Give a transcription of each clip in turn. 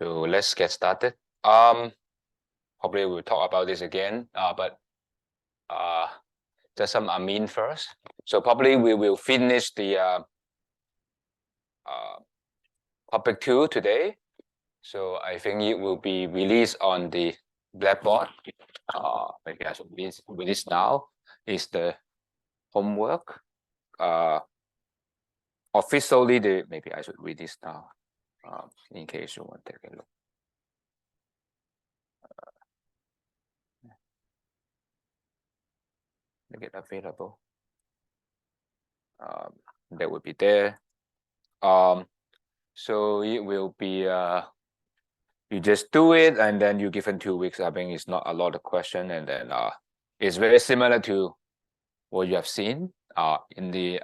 So let's get started. Probably we'll talk about this again, but just some admin first. So probably we will finish the topic 2 today. So I think it will be released on the Blackboard. Maybe I should release now. Is the homework. Officially, maybe I should read this now, in case you want to take a look. Make it available. That would be there. So it will be you just do it and then you given 2 weeks. I think it's not a lot of question, and then it's very similar to what you have seen in the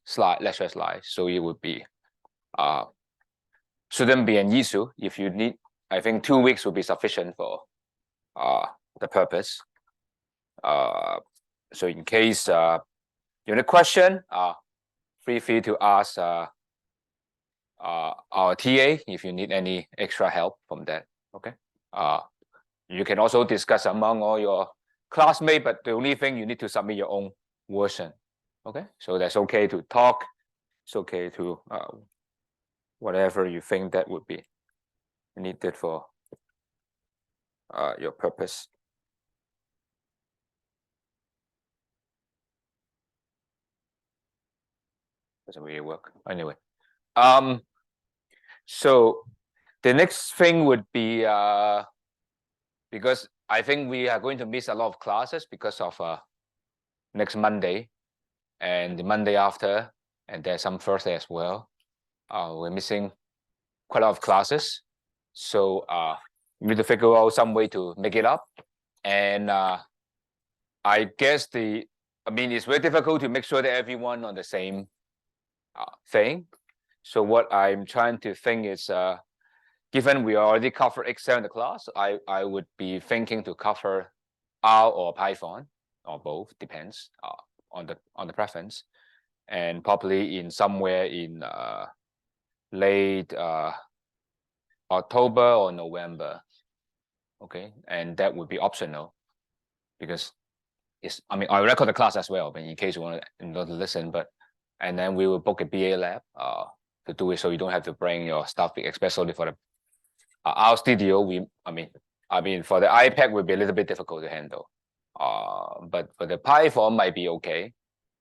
slide lecture slide. So it would be shouldn't be an issue. If you need, I think 2 weeks will be sufficient for the purpose. So in case you have a question, feel free to ask our TA if you need any extra help from that. Okay. You can also discuss among all your classmates, but the only thing you need to submit your own version. Okay. So that's okay to talk. It's okay to whatever you think that would be needed for your purpose. Doesn't really work. Anyway. So the next thing would be because I think we are going to miss a lot of classes because of next Monday and the Monday after, and there's some Thursday as well. We're missing quite a lot of classes, so we need to figure out some way to make it up. And I guess it's very difficult to make sure that everyone on the same thing. So what I'm trying to think is, given we already covered Excel in the class, I would be thinking to cover R or Python or both, depends on the preference, and probably in somewhere in late October or November. Okay, and that would be optional because I record the class as well, but in case you want to listen, and then we will book a B.A. lab to do it, so you don't have to bring your stuff, especially for the our studio. For the iPad would be a little bit difficult to handle, but for the Python might be okay.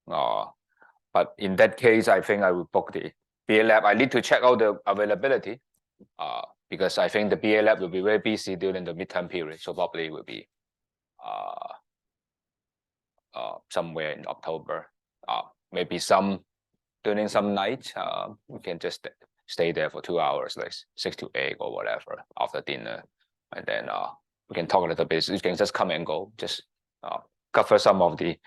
But in that case, I think I will book the B.A. lab. I need to check out the availability because I think the B.A. lab will be very busy during the midterm period, so probably will be somewhere in October. Maybe during some night, we can just stay there for 2 hours, like 6 to 8 or whatever, after dinner, and then we can talk a little bit. You can just come and go, just cover some of the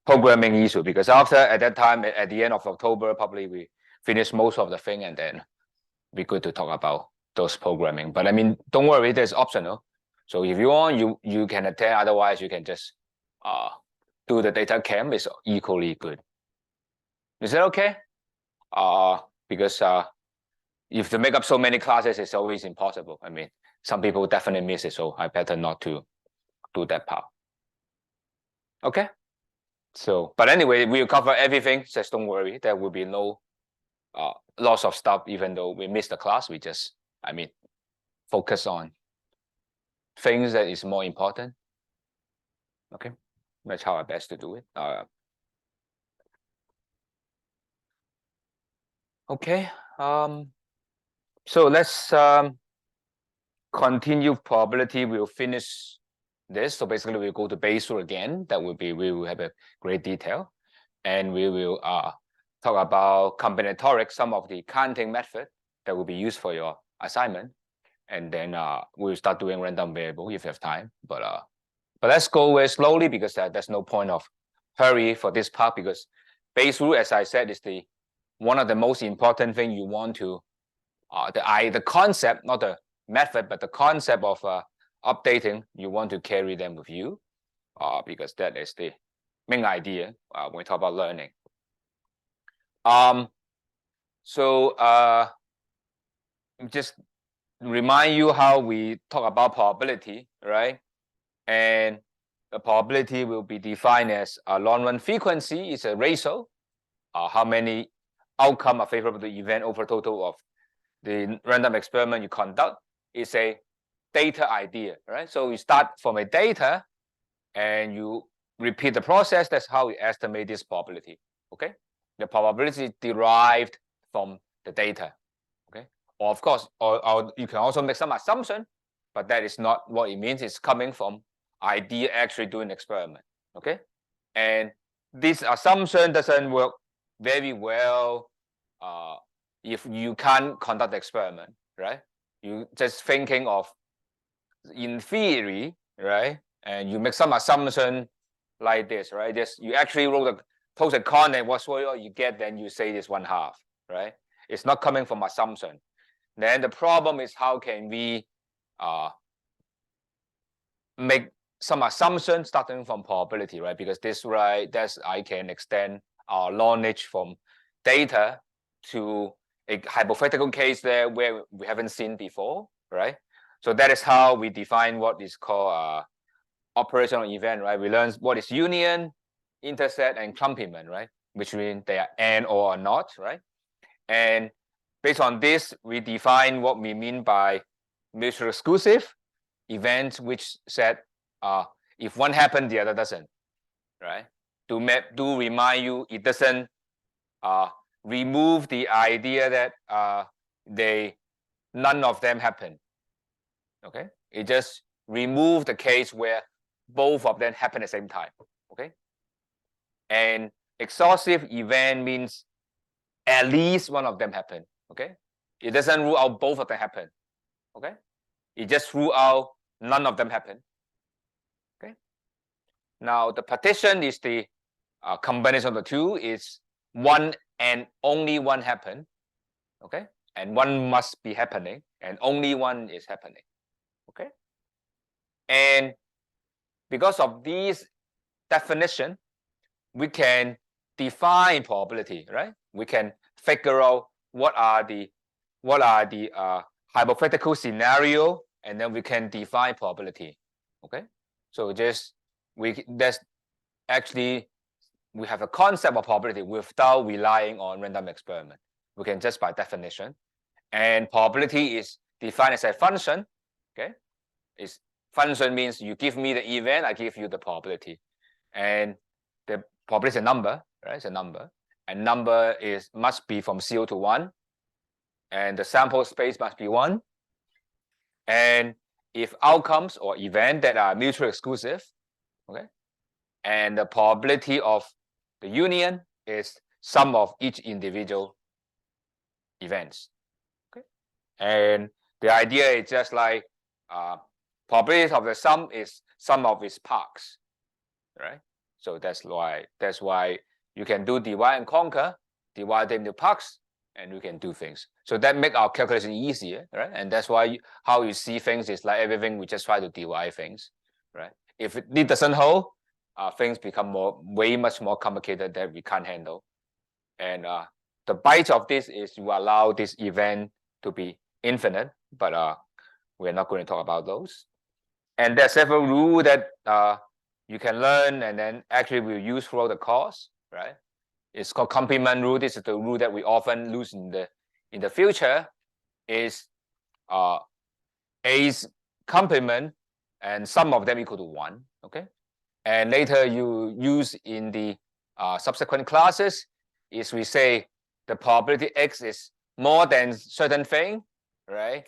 programming issue, because at that time, at the end of October, probably we finish most of the thing, and then be good to talk about those programming. But don't worry, that's optional. So if you want, you can attend. Otherwise, you can just do the data camp. Is equally good. Is that okay? Because if to make up so many classes, it's always impossible. Some people definitely miss it, so I better not to do that part. Okay. So, but anyway, we'll cover everything. Just don't worry. There will be no loss of stuff, even though we missed the class. We just, focus on things that is more important. Okay. That's how I best to do it. Okay. So let's continue probability. We'll finish this. So basically, we'll go to base rule again. We will have a great detail, and we will talk about combinatorics, some of the counting method that will be used for your assignment, and then we'll start doing random variable if you have time. But let's go very slowly, because there's no point of hurry for this part, because base rule, as I said, is one of the most important thing you want to the concept, not the method, but the concept of updating, you want to carry them with you, because that is the main idea when we talk about learning. So just remind you how we talk about probability, right? And the probability will be defined as a long-run frequency is a ratio, how many outcome are favorable to the event over total of the random experiment you conduct. Is a data idea, right? So you start from a data and you repeat the process. That's how we estimate this probability. Okay, the probability is derived from the data. Okay, or of course, or you can also make some assumption, but that is not what it means. It's coming from idea actually doing experiment. Okay, and this assumption doesn't work very well if you can't conduct the experiment, right? You just thinking of in theory, right? And you make some assumption like this, right? Just you actually roll the pros and cons, and what's what you get, then you say this 1/2, right? It's not coming from assumption. Then the problem is how can we make some assumption starting from probability, right? Because this, right, that's I can extend our knowledge from data to a hypothetical case there where we haven't seen before, right? So that is how we define what is called operational event, right? We learn what is union, intercept, and complement, right? Which means they are and or not, right? And based on this, we define what we mean by mutually exclusive events, which said if one happened, the other doesn't, right? To remind you, it doesn't remove the idea that none of them happen. Okay, it just remove the case where both of them happen at the same time. Okay, and exhaustive event means at least one of them happen. Okay, it doesn't rule out both of them happen. Okay, it just rule out none of them happen. Okay, now the partition is the combination of the two. Is one and only one happen. Okay, and one must be happening, and only one is happening. Okay, and because of these definition, we can define probability, right? We can figure out what are the hypothetical scenario, and then we can define probability. Okay, so that's actually we have a concept of probability without relying on random experiment. We can just by definition, and probability is defined as a function. Okay, is function means you give me the event, I give you the probability, and the probability is a number, right? It's a number, and number must be from 0 to 1, and the sample space must be 1. And if outcomes or event that are mutually exclusive, okay, and the probability of the union is sum of each individual events. Okay, and the idea is just like probability of the sum is sum of its parts, right? So that's why you can do divide and conquer, divide them into parts, and you can do things. So that make our calculation easier, right? And that's why how you see things is like everything we just try to divide things, right? If it doesn't hold, things become way much more complicated that we can't handle. And the bite of this is you allow this event to be infinite, but we're not going to talk about those. And there's several rules that you can learn and then actually we'll use throughout the course, right? It's called complement rule. This is the rule that we often lose in the future. Is A's complement and sum of them equal to 1. Okay, and later you use in the subsequent classes is we say the probability X is more than certain thing, right?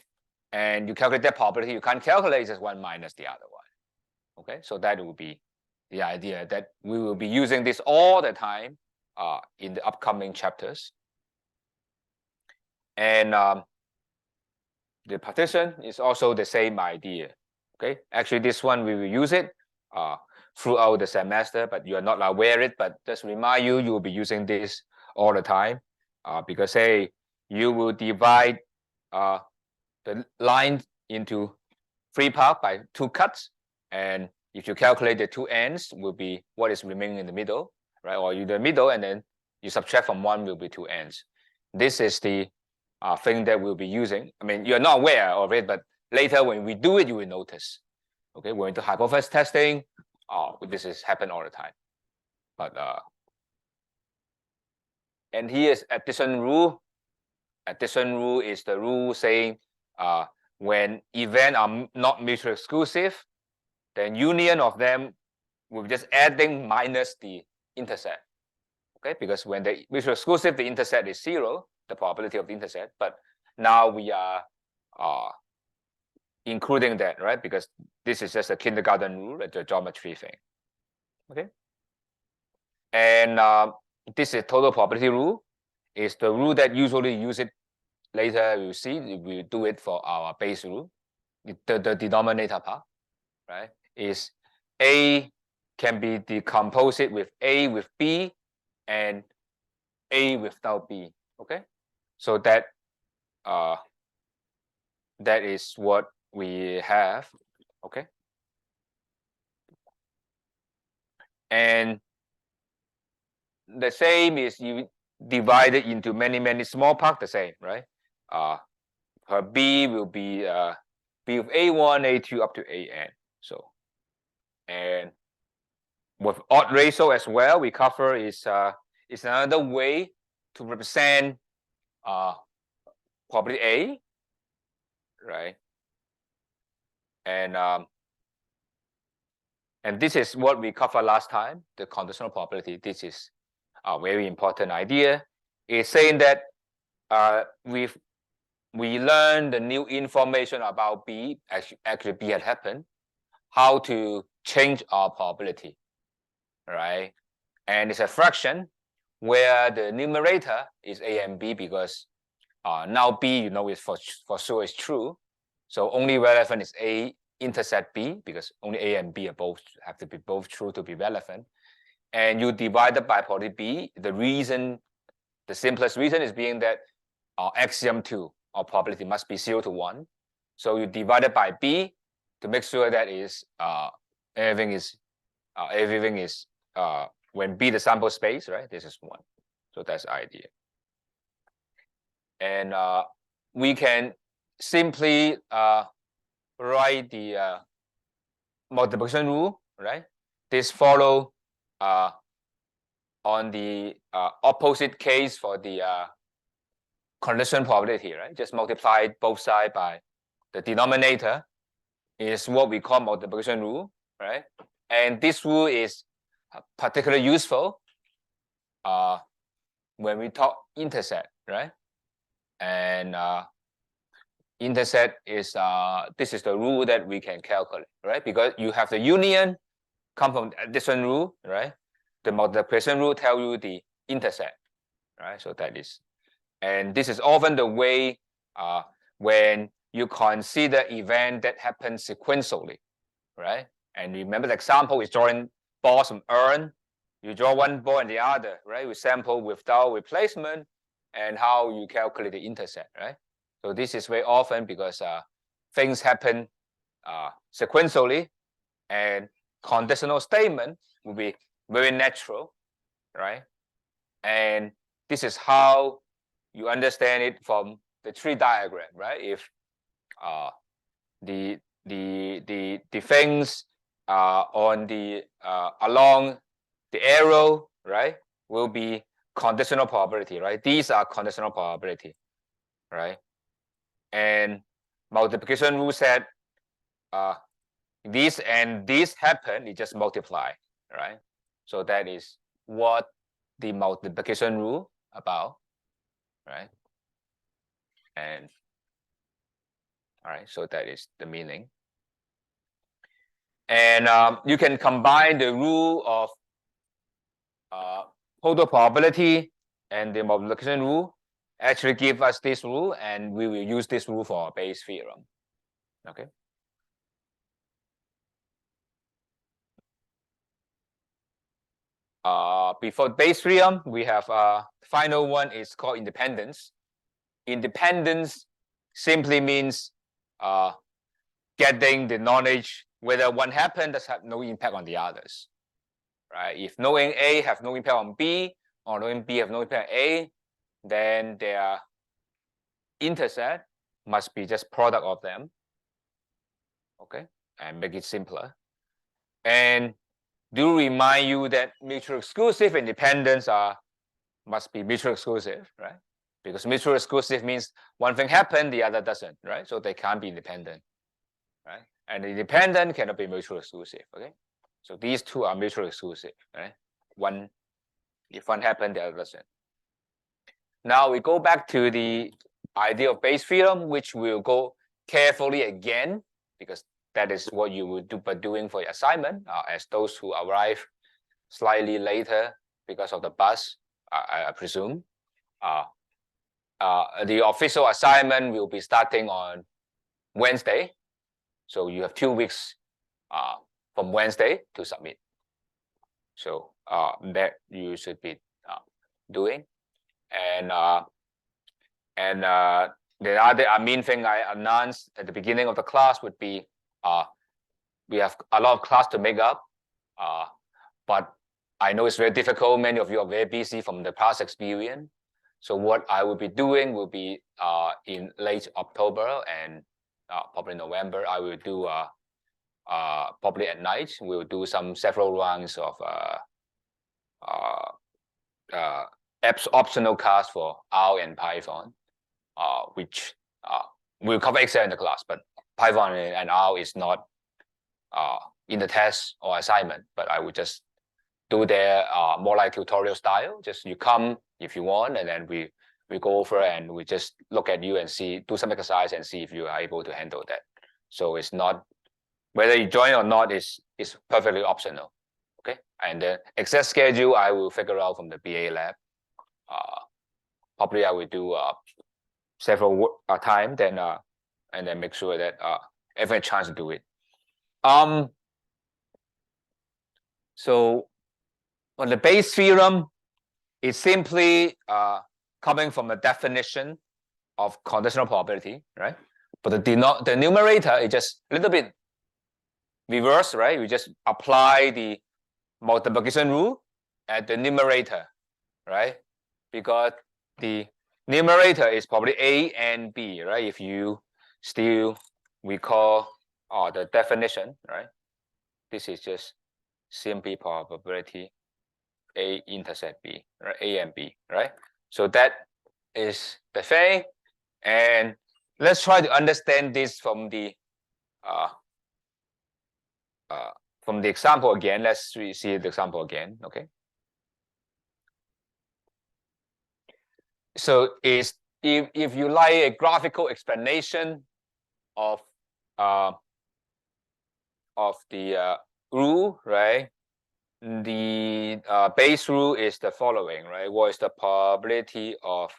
And you calculate that probability. You can't calculate just one minus the other one. Okay, so that will be the idea that we will be using this all the time in the upcoming chapters. And the partition is also the same idea. Okay, actually this one we will use it throughout the semester, but you are not aware of it. But just remind you, you will be using this all the time because hey, you will divide the line into 3 parts by 2 cuts, and if you calculate the 2 ends, will be what is remaining in the middle, right? Or you the middle, and then you subtract from 1 will be 2 ends. This is the thing that we'll be using. I mean, you're not aware of it, but later when we do it, you will notice. Okay, we're into hypothesis testing. This is happen all the time. But and here's addition rule. Addition rule is the rule saying when events are not mutually exclusive, then union of them we're just adding minus the intercept. Okay, because when the mutually exclusive, the intercept is 0, the probability of the intercept. But now we are including that, right? Because this is just a kindergarten rule, it's a geometry thing. Okay. And this is total probability rule. Is the rule that usually use it later. You see, we do it for our base rule. The denominator part, right? Is A can be decomposed with A with B and A without B. Okay, so that that is what we have. Okay, and the same is you divide it into many small parts. The same, right? Her B will be B of A1, A2 up to AN. So, and with odd ratio as well, we cover is another way to represent probability A, right? And this is what we covered last time, the conditional probability. This is a very important idea. It's saying that we learned the new information about B, actually B had happened, how to change our probability, right? And it's a fraction where the numerator is A and B because now B, you know, is for sure is true. So only relevant is A intercept B because only A and B are both have to be both true to be relevant. And you divide it by probability B. The reason, the simplest reason is being that axiom 2 or probability must be 0 to 1. So you divide it by B to make sure that is everything is when B the sample space, right? This is 1. So that's the idea. And we can simply write the multiplication rule, right? This follow on the opposite case for the condition probability, right? Just multiply both sides by the denominator is what we call multiplication rule, right? And this rule is particularly useful when we talk intercept, right? And intercept is this is the rule that we can calculate, right? Because you have the union come from the addition rule, right? The multiplication rule tell you the intercept, right? So that is, and this is often the way when you consider event that happen sequentially, right? And remember the example is drawing balls from urn. You draw one ball and the other, right? We sample without replacement and how you calculate the intercept, right? So this is very often because things happen sequentially and conditional statement will be very natural, right? And this is how you understand it from the tree diagram, right? If the things on the along the arrow, right, will be conditional probability, right? These are conditional probability, right? And multiplication rule said this and this happen, it just multiply, right? So that is what the multiplication rule about, right? And all right, so that is the meaning. And you can combine the rule of total probability and the multiplication rule actually give us this rule, and we will use this rule for our Bayes theorem. Okay. Before Bayes theorem, we have final one is called independence. Independence simply means getting the knowledge whether one happened does have no impact on the others, right? If knowing A have no impact on B, or knowing B have no impact on A, then they are intercept must be just product of them. Okay, and make it simpler. And do remind you that mutual exclusive and dependence must be mutual exclusive, right? Because mutual exclusive means one thing happened, the other doesn't, right? So they can't be independent, right? And the dependent cannot be mutual exclusive, okay? So these two are mutual exclusive, right? If one happened, the other doesn't. Now we go back to the idea of base theorem, which we'll go carefully again, because that is what you will do by doing for your assignment, as those who arrive slightly later because of the bus, I presume. The official assignment will be starting on Wednesday. So you have 2 weeks from Wednesday to submit. So that you should be doing. And the other main thing I announced at the beginning of the class would be we have a lot of class to make up, but I know it's very difficult. Many of you are very busy from the past experience. So what I will be doing will be in late October and probably November. I will do probably at night. We'll do several rounds of optional class for R and Python, which we'll cover Excel in the class, but Python and R is not in the test or assignment. But I would just do their more like tutorial style. Just you come if you want, and then we go over and we just look at you and do some exercise and see if you are able to handle that. So it's not whether you join or not is perfectly optional. Okay, and the exact schedule I will figure out from the B.A. lab. Probably I will do several time, then and then make sure that every chance to do it. So on the base theorem, it's simply coming from a definition of conditional probability, right? But the numerator is just a little bit reverse, right? We just apply the multiplication rule at the numerator, right? Because the numerator is probably A and B, right? If you still recall the definition, right? This is just simply probability A intercept B, right? A and B, right? So that is the thing. And let's try to understand this from the example again. Let's see the example again, okay? So if you like a graphical explanation of the rule, right? The base rule is the following, right? What is the probability of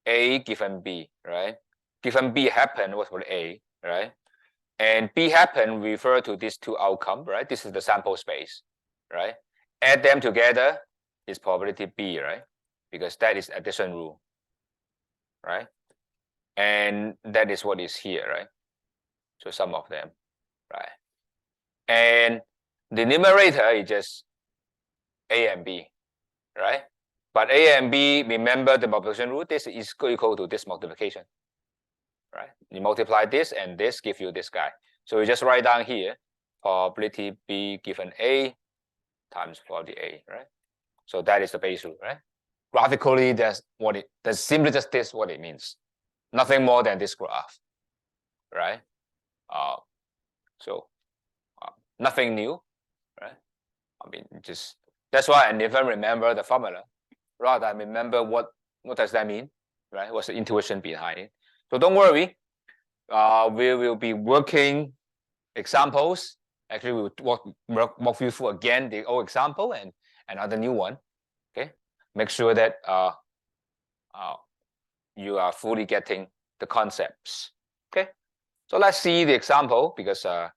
A given B, right? Given B happen, what's for A, right? And B happen refer to these two outcomes, right? This is the sample space, right? Add them together is probability B, right? Because that is addition rule, right? And that is what is here, right? So sum of them, right? And the numerator is just A and B, right? But A and B, remember the multiplication rule, this is equal to this multiplication, right? You multiply this and this give you this guy. So you just write down here, probability B given A times probability A, right? So that is the base rule, right? Graphically, that's simply just this what it means. Nothing more than this graph, right? So nothing new, right? I mean, just that's why I never remember the formula. Rather, I remember what does that mean, right? What's the intuition behind it? So don't worry. We will be working examples. Actually, we will walk you through again the old example and another new one. Okay, make sure that you are fully getting the concepts. Okay, so let's see the example because that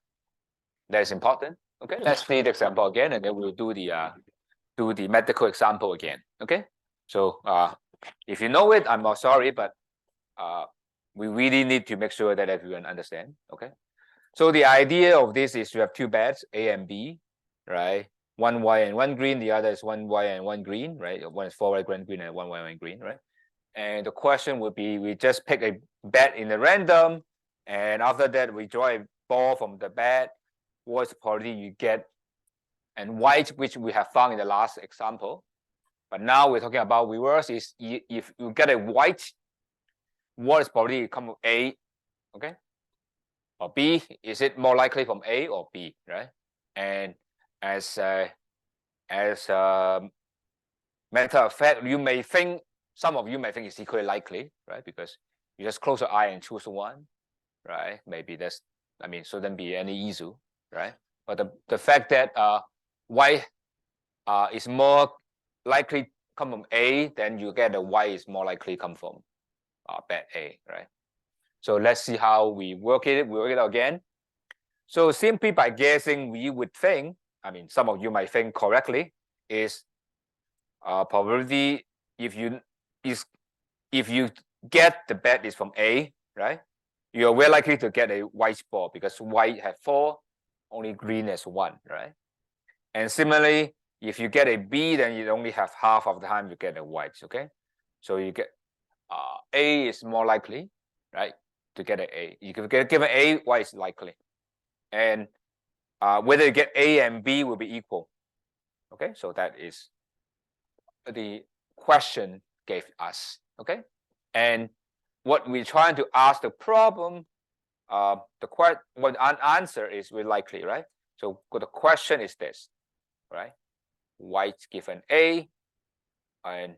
is important. Okay, let's see the example again, and then we'll do the medical example again. Okay, so if you know it, I'm not sorry, but we really need to make sure that everyone understand. Okay, so the idea of this is you have two beds, A and B, right? One white and one green. The other is one white and one green, right? One is 4 white, one green, and one white and green, right? And the question would be, we just pick a bat in the random, and after that we draw a ball from the bat. What's the probability you get? And white, which we have found in the last example. But now we're talking about reverse. Is if you get a white, what is probability come from A, okay, or B? Is it more likely from A or B, right? And as a matter of fact, you may think, some of you may think it's equally likely, right? Because you just close your eye and choose one, right? Maybe that's, I mean, shouldn't be any issue, right? But the fact that white is more likely come from A, then you get the white is more likely come from bat A, right? So let's see how we work it again. So simply by guessing, we would think, I mean, some of you might think correctly, is probability if you get the bat is from A, right? You're very likely to get a white ball because white have 4, only green has 1, right? And similarly, if you get a B, then you only have half of the time you get a white, okay? So you get A is more likely, right, to get an A. You can get given A, white is likely. And whether you get A and B will be equal. Okay, so that is the question gave us. Okay, and what we're trying to ask the problem, what answer is very likely, right? So the question is this, right? White given A and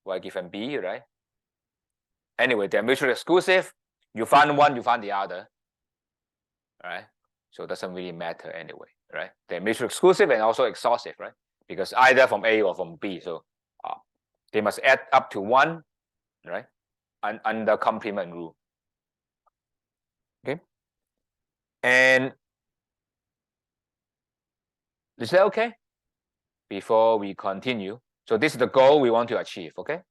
white given B, right? Anyway, they're mutually exclusive. You find one, you find the other, right? So it doesn't really matter anyway, right? They're mutually exclusive and also exhaustive, right? Because either from A or from B, so they must add up to 1, right? Under complement rule. Okay. And is that okay? Before we continue, so this is the goal we want to achieve, okay?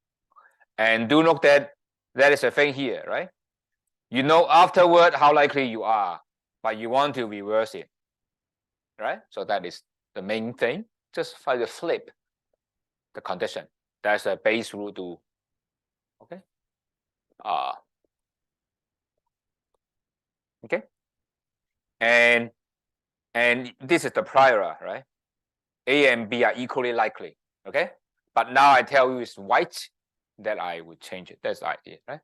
And do note that that is a thing here, right? You know afterward how likely you are, but you want to reverse it, right? So that is the main thing. Just try to flip the condition. That's a base rule to, okay? Okay. And this is the prior, right? A and B are equally likely, okay? But now I tell you it's white, that I would change it. That's the idea, right?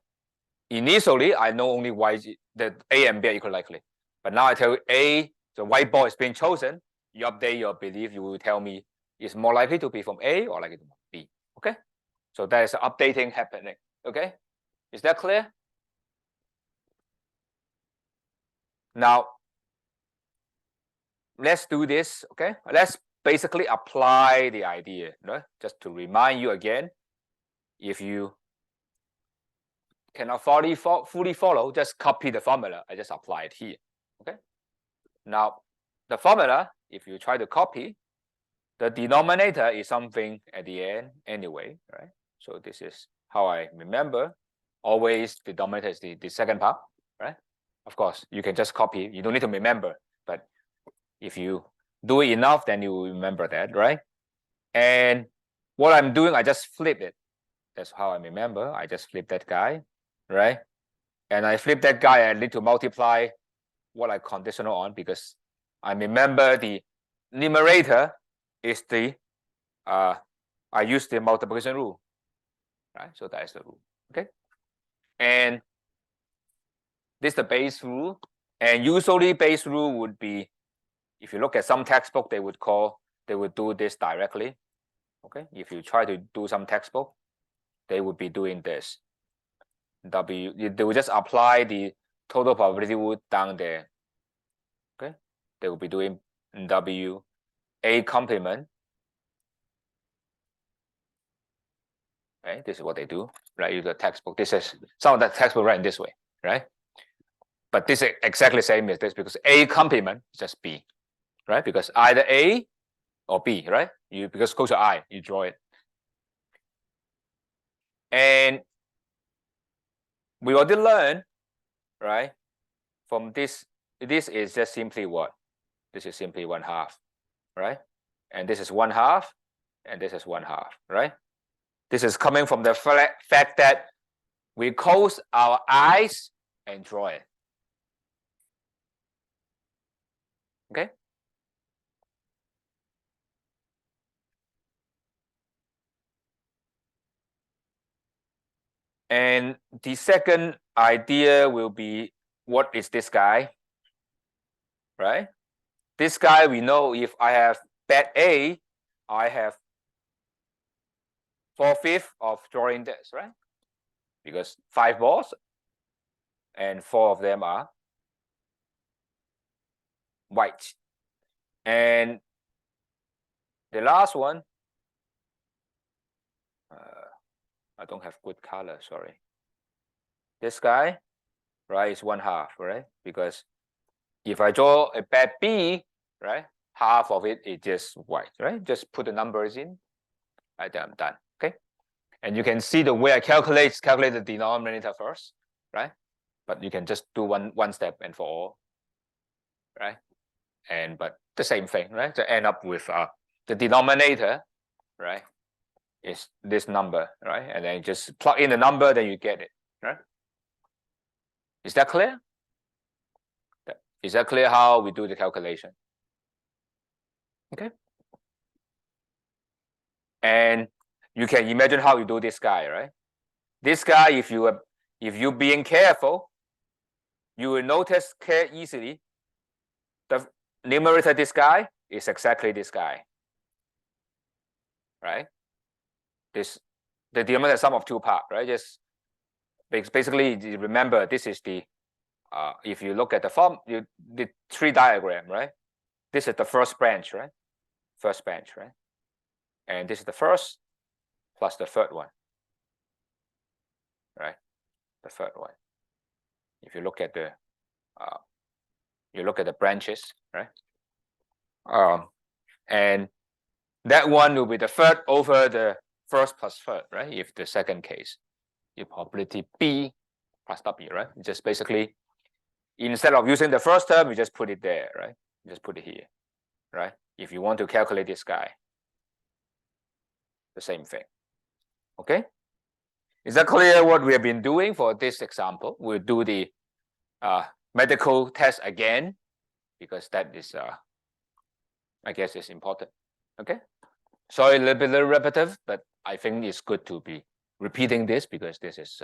Initially, I know only white, that A and B are equally likely. But now I tell you A, the white ball is being chosen. You update your belief, you will tell me it's more likely to be from A or likely to be B, okay? So that is updating happening, okay? Is that clear? Now, let's do this, okay? Let's basically apply the idea, right? Just to remind you again, if you cannot fully follow, just copy the formula. I just apply it here, okay? Now, the formula, if you try to copy, the denominator is something at the end anyway, right? So this is how I remember. Always the denominator is the second part, right? Of course, you can just copy. You don't need to remember, but if you do it enough, then you will remember that, right? And what I'm doing, I just flip it. That's how I remember. I just flip that guy, right? And I flip that guy, I need to multiply what I conditional on because I remember the numerator is the, I use the multiplication rule, right? So that is the rule, okay? And this is the base rule. And usually base rule would be, if you look at some textbook, they would do this directly, okay? If you try to do some textbook, they would be doing this. They will just apply the total probability rule down there, okay? They will be doing W A complement. Right? This is what they do, right? Use the textbook. This is some of the textbook written this way, right? But this is exactly the same as this because A complement is just B, right? Because either A or B, right? Because close your eye, you draw it. And we already learned, right? From this is just simply what? This is simply 1/2, right? And this is 1/2, and this is 1/2, right? This is coming from the fact that we close our eyes and draw it. Okay. And the second idea will be, what is this guy? Right? This guy, we know if I have bet A, I have 4/5 of drawing this, right? Because 5 balls and 4 of them are white. And the last one, I don't have good color, sorry. This guy, right, is 1/2, right? Because if I draw a bet B, right, half of it is just white, right? Just put the numbers in, right, then I'm done, okay? And you can see the way I calculate the denominator first, right? But you can just do one step and for all, right? But the same thing, right? To end up with the denominator, right, is this number, right? And then you just plug in the number, then you get it, right? Is that clear? Is that clear how we do the calculation? Okay. And you can imagine how you do this guy, right? This guy, if you being careful, you will notice easily the numerator, this guy, is exactly this guy, right? The denominator sum of 2 parts, right? Just basically, remember, this is the if you look at the tree diagram, right? This is the first branch, right? First branch, right? And this is the first plus the third one, right? The third one. If you look at the branches, right? And that one will be the third over the first plus third, right? If the second case, your probability B plus W, right? Just basically, instead of using the first term, you just put it there, right? You just put it here, right? If you want to calculate this guy, the same thing. Okay. Is that clear what we have been doing for this example? We'll do the medical test again, because that is, I guess, is important. Okay. Sorry, a little repetitive, but I think it's good to be repeating this, because this is,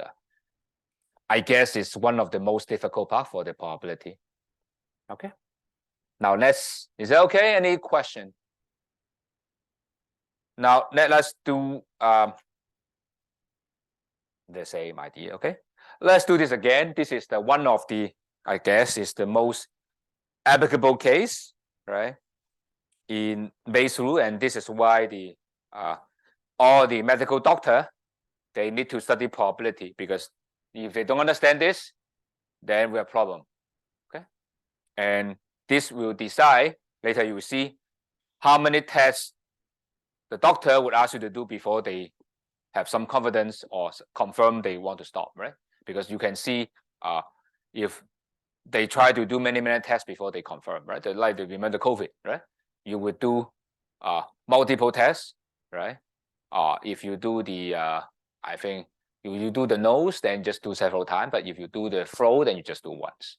I guess, it's one of the most difficult part for the probability. Okay. Now is that okay? Any question? Now let's do the same idea. Okay. Let's do this again. This is the one of the, I guess, is the most applicable case, right, in Bayes rule, and this is why the all the medical doctor, they need to study probability, because if they don't understand this, then we have problem. Okay. And this will decide, later you will see, how many tests the doctor would ask you to do before they have some confidence or confirm they want to stop, right? Because you can see if they try to do many tests before they confirm, right? Like remember COVID, right? You would do multiple tests, right? If you do the, I think you do the nose, then just do several times. But if you do the throat, then you just do once.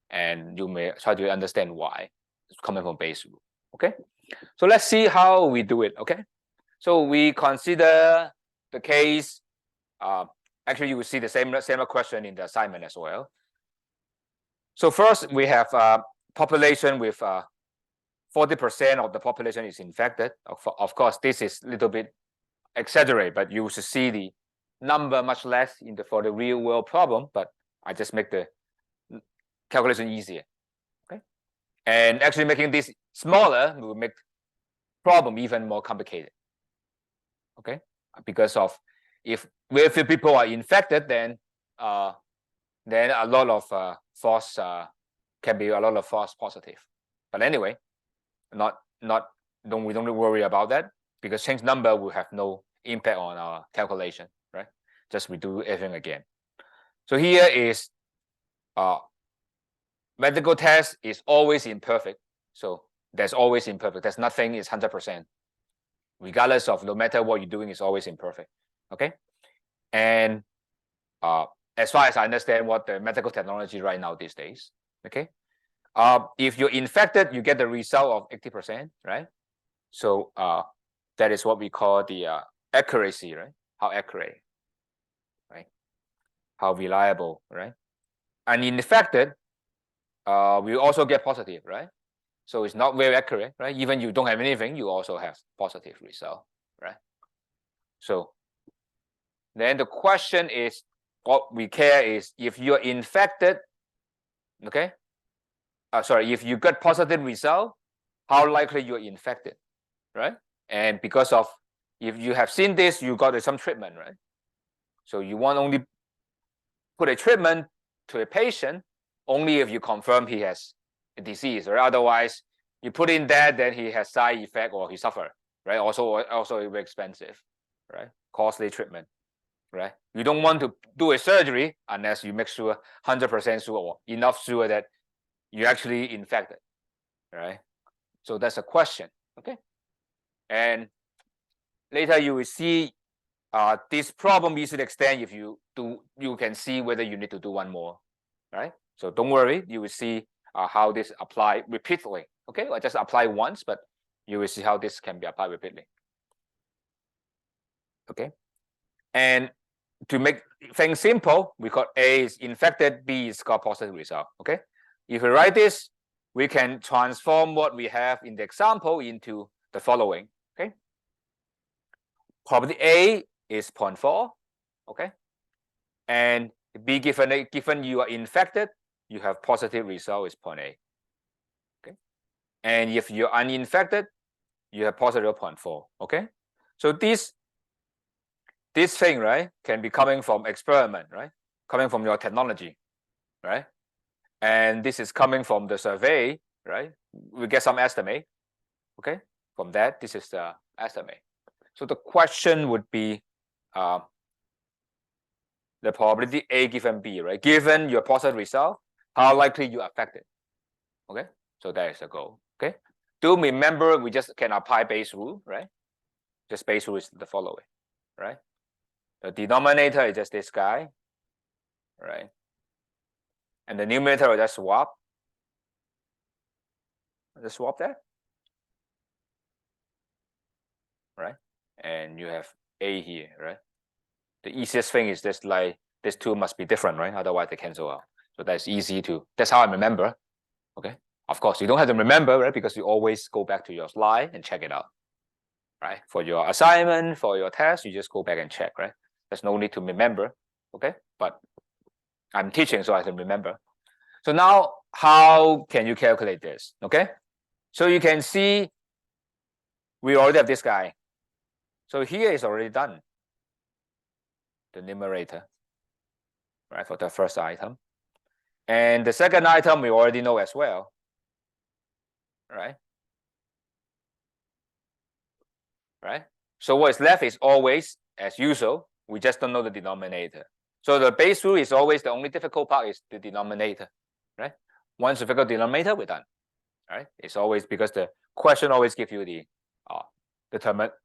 And you may try to understand why. It's coming from Bayes rule. Okay. So let's see how we do it. Okay. So we consider the case. Actually, you will see the same question in the assignment as well. So first, we have population with 40% of the population is infected. Of course, this is a little bit exaggerated, but you should see the number much less for the real world problem. But I just make the calculation easier. Okay, and actually making this smaller will make problem even more complicated. Okay, because of if very few people are infected, then a lot of false can be a lot of false positive. But anyway, we don't worry about that, because change number will have no impact on our calculation, right? Just redo everything again. So here is medical test is always imperfect. So there's always imperfect. There's nothing is 100%. Regardless of no matter what you're doing, is always imperfect. Okay. And as far as I understand what the medical technology right now these days. Okay. If you're infected, you get the result of 80%, right? So that is what we call the accuracy, right? How accurate, right? How reliable, right? And infected, we also get positive, right? So it's not very accurate, right? Even you don't have anything, you also have positive result, right? So then the question is, what we care is if you're infected, okay? Sorry, if you get positive result, how likely you're infected, right? And because of, if you have seen this, you got some treatment, right? So you want only put a treatment to a patient only if you confirm he has a disease, or otherwise you put in that, then he has side effect or he suffer, right? Also very expensive, right? Costly treatment, right? You don't want to do a surgery unless you make sure 100% sure or enough sure that you actually infected, right? So that's a question, okay? And later you will see this problem easily extend if you do, you can see whether you need to do one more, right? So don't worry, you will see how this apply repeatedly, okay? I just apply once, but you will see how this can be applied repeatedly, okay? And to make things simple, we got A is infected, B is got positive result, okay? If we write this, we can transform what we have in the example into the following, okay? Probability A is 0.4, okay? And B given you are infected, you have positive result is 0.8, okay? And if you're uninfected, you have positive 0.4, okay? So this thing, right, can be coming from experiment, right? Coming from your technology, right? And this is coming from the survey, right? We get some estimate, okay? From that, this is the estimate. So the question would be the probability A given B, right? Given your positive result, how likely you are affected, okay? So that is the goal, okay? Do remember, we just can apply Bayes rule, right? Just Bayes rule is the following, right? The denominator is just this guy, right? And the numerator will just swap. Just swap that, right? And you have A here, right? The easiest thing is just like these two must be different, right? Otherwise they cancel out. So that's easy to, that's how I remember, okay? Of course, you don't have to remember, right? Because you always go back to your slide and check it out, right? For your assignment, for your test, you just go back and check, right? There's no need to remember, okay? But I'm teaching so I can remember. So now, how can you calculate this, okay? So you can see we already have this guy. So here is already done, the numerator, right, for the first item. And the second item we already know as well, right? Right? So what is left is always, as usual, we just don't know the denominator. So the Bayes rule is always the only difficult part is the denominator, right? Once you figure denominator, we're done, right? It's always because the question always give you the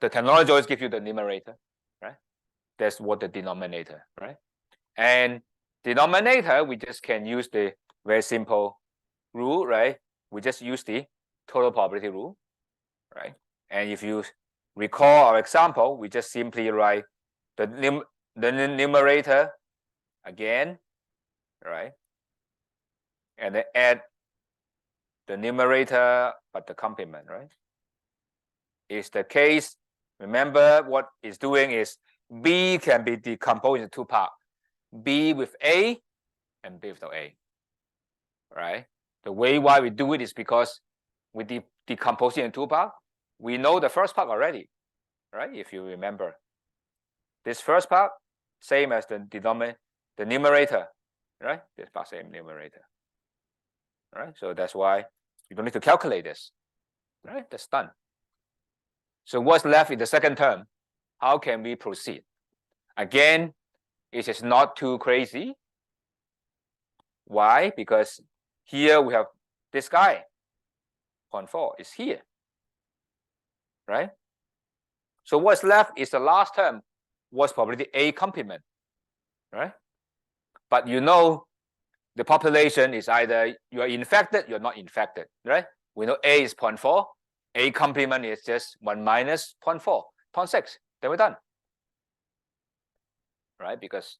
technology always give you the numerator, right? That's what the denominator, right? And denominator, we just can use the very simple rule, right? We just use the total probability rule, right? And if you recall our example, we just simply write the numerator again, right? And then add the numerator but the complement, right? Is the case. Remember what it's doing is B can be decomposed into two parts, B with A and B without A, right? The way why we do it is because we decompose it in two parts. We know the first part already, right? If you remember, this first part same as the numerator, right? This part same numerator, right? So that's why you don't need to calculate this, right? That's done. So what's left in the second term? How can we proceed? Again, it is not too crazy. Why? Because here we have this guy, 0.4 is here, right? So what's left is the last term, what's probability A complement, right? but you know the population is either you're infected, you're not infected, right? We know A is 0.4, A complement is just 1 minus 0.4, 0.6, then we're done. Right? Because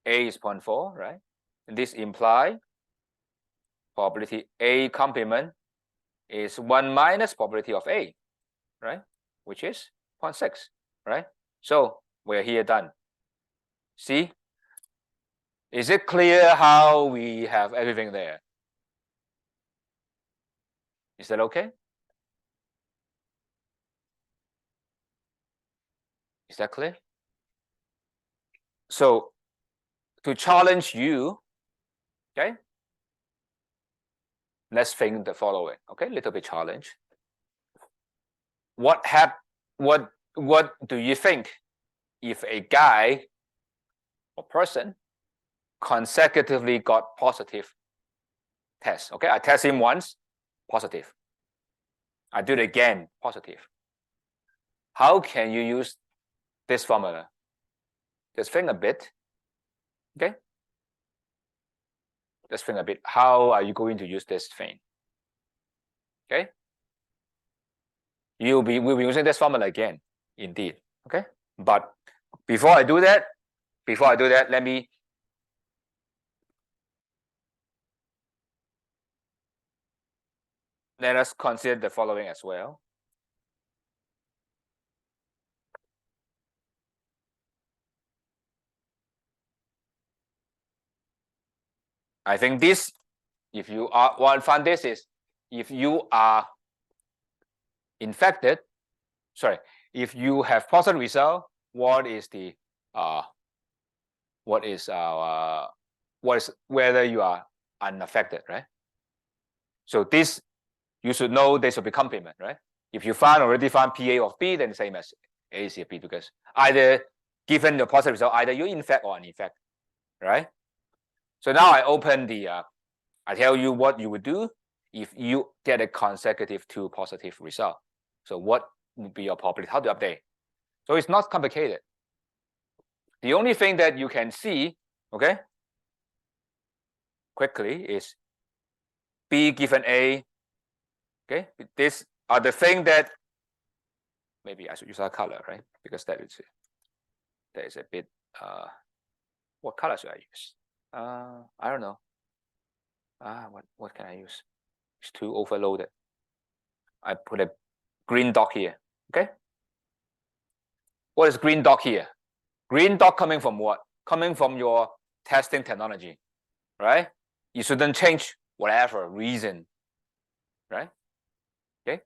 A is 0.4, right? And this implies probability A complement is 1 minus probability of A, right? Which is 0.6, right? So we're here done. See? Is it clear how we have everything there? Is that okay? Is that clear? So to challenge you, okay, let's think the following, okay, little bit challenge. What do you think if a guy or person consecutively got positive tests? Okay, I test him once, positive. I do it again, positive. How can you use this formula? Just think a bit, okay? Just think a bit. How are you going to use this thing? Okay? We'll be using this formula again, indeed. Okay? But before I do that, let us consider the following as well. I think this, if you are find this is if you are infected, sorry, if you have positive result, what is whether you are unaffected, right? So this, you should know this will be complement, right? If you already found PA of B, then the same as ACP, because either given the positive result, either you infect or uninfect, right? So now I open the, I tell you what you would do if you get a consecutive 2 positive result. So what would be your probability? How to update? So it's not complicated. The only thing that you can see, okay, quickly is B given A. Okay, these are the thing that maybe I should use a color, right? Because that is a bit what color should I use? I don't know. What can I use? It's too overloaded. I put a green dot here. Okay. What is green dot here? Green dot coming from what? Coming from your testing technology, right? You shouldn't change whatever reason, right? Okay.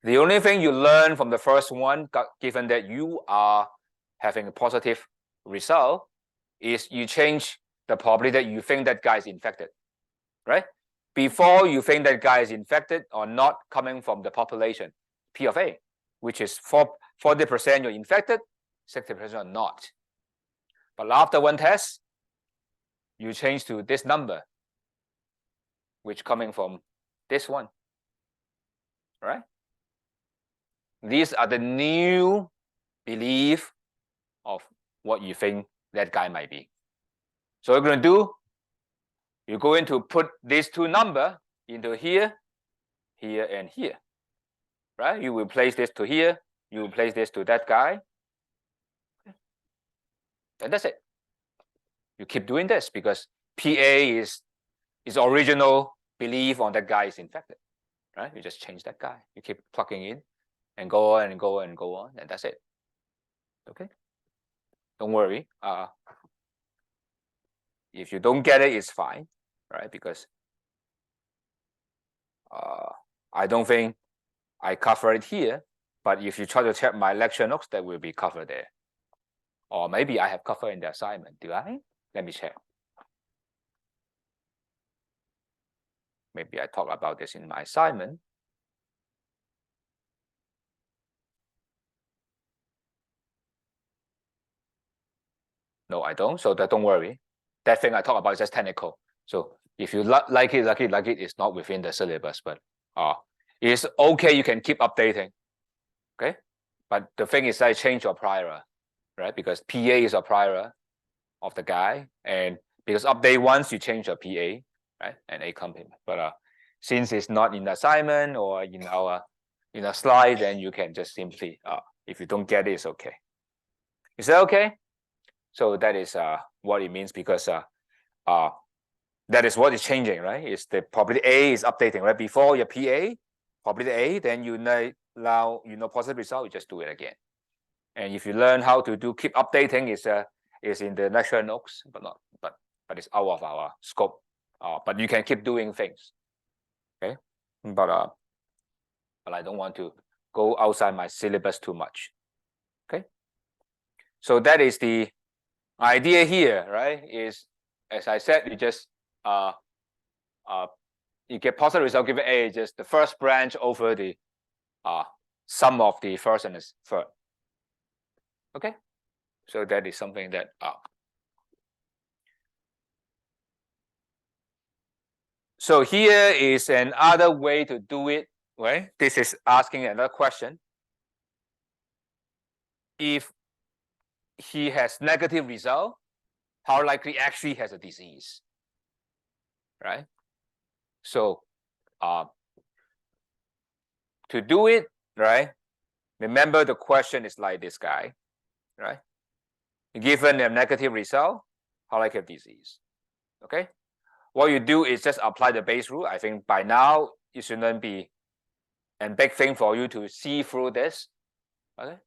The only thing you learn from the first one, given that you are having a positive result, is you change the probability that you think that guy is infected, right? Before you think that guy is infected or not, coming from the population, P of A, which is 40% you're infected, 60% are not. But after one test, you change to this number, which coming from this one, right? These are the new belief of what you think that guy might be. So what you're going to do, you're going to put these two numbers into here, here, and here, right? You will place this to here, you will place this to that guy, and that's it. You keep doing this because PA is original belief on that guy is infected, right? You just change that guy. You keep plugging in and go on and go on and go on, and that's it. Okay? Don't worry. If you don't get it, it's fine, right? Because I don't think I cover it here, but if you try to check my lecture notes, that will be covered there. Or maybe I have covered in the assignment. Do I? Let me check. Maybe I talk about this in my assignment. No, I don't. So don't worry. That thing I talk about is just technical. So if you like it, it's not within the syllabus, but it's okay. You can keep updating. Okay. But the thing is, I change your prior, right? Because PA is a prior of the guy, and because update once you change your PA, right, and A complement. But since it's not in the assignment or in our slide, then you can just simply if you don't get it, it's okay. Is that okay? So that is what it means, because that is what is changing, right? It's the probability A is updating, right? Before your PA, probability A, then now positive result, you just do it again. And if you learn how to keep updating, is in the lecture notes, but it's out of our scope. But you can keep doing things. Okay, but I don't want to go outside my syllabus too much. Okay, so that is the idea here, right? Is, as I said, you just you get positive result given A, just the first branch over the sum of the first and the third. Okay, so that is something that so here is another way to do it, right? This is asking another question. If he has negative result, how likely actually has a disease, right? So to do it, right, remember the question is like this guy, right? Given a negative result, how likely a disease? Okay, what you do is just apply the base rule. I think by now it shouldn't be a big thing for you to see through this, okay?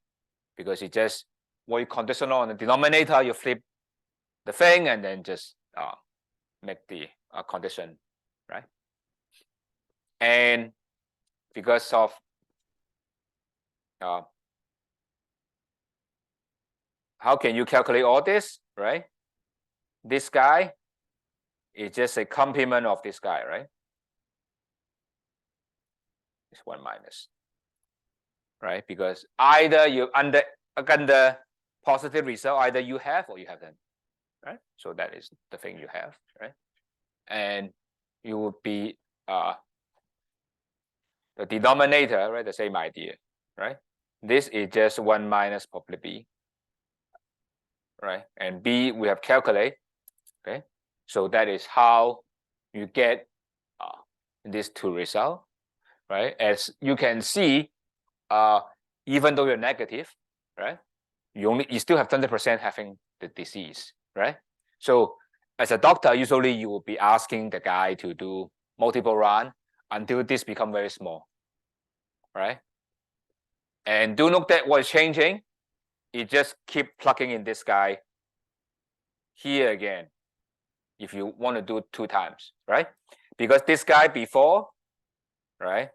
Because you just what you conditional on the denominator, you flip the thing and then just make the condition, right? And because of how can you calculate all this, right? This guy is just a complement of this guy, right? It's 1 minus, right? Because either you under positive result, either you have or you haven't, right? So that is the thing you have, right? And you would be the denominator, right? The same idea, right? This is just 1 minus probability B, right? And B we have calculate, okay? So that is how you get these two results, right? As you can see, even though you're negative, right? You still have 20% having the disease, right? So as a doctor, usually you will be asking the guy to do multiple run until this become very small, right? And do note that what is changing, you just keep plugging in this guy here again if you want to do 2 times, right? Because this guy before, right,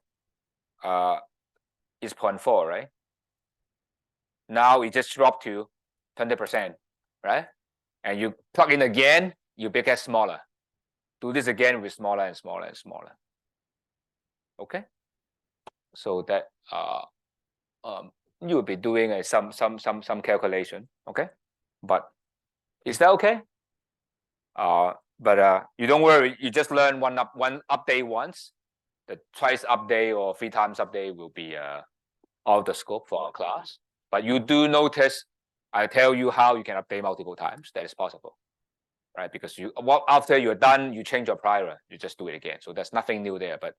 is 0.4, right? Now it just dropped to 20%, right? And you plug in again, you get smaller. Do this again with smaller and smaller and smaller. Okay, so that you will be doing some calculation. Okay, but is that okay? But you don't worry. You just learn one update once. The twice update or 3 times update will be out of the scope for our class. But you do notice I tell you how you can update multiple times. That is possible, right? Because after you're done, you change your prior, you just do it again. So there's nothing new there. But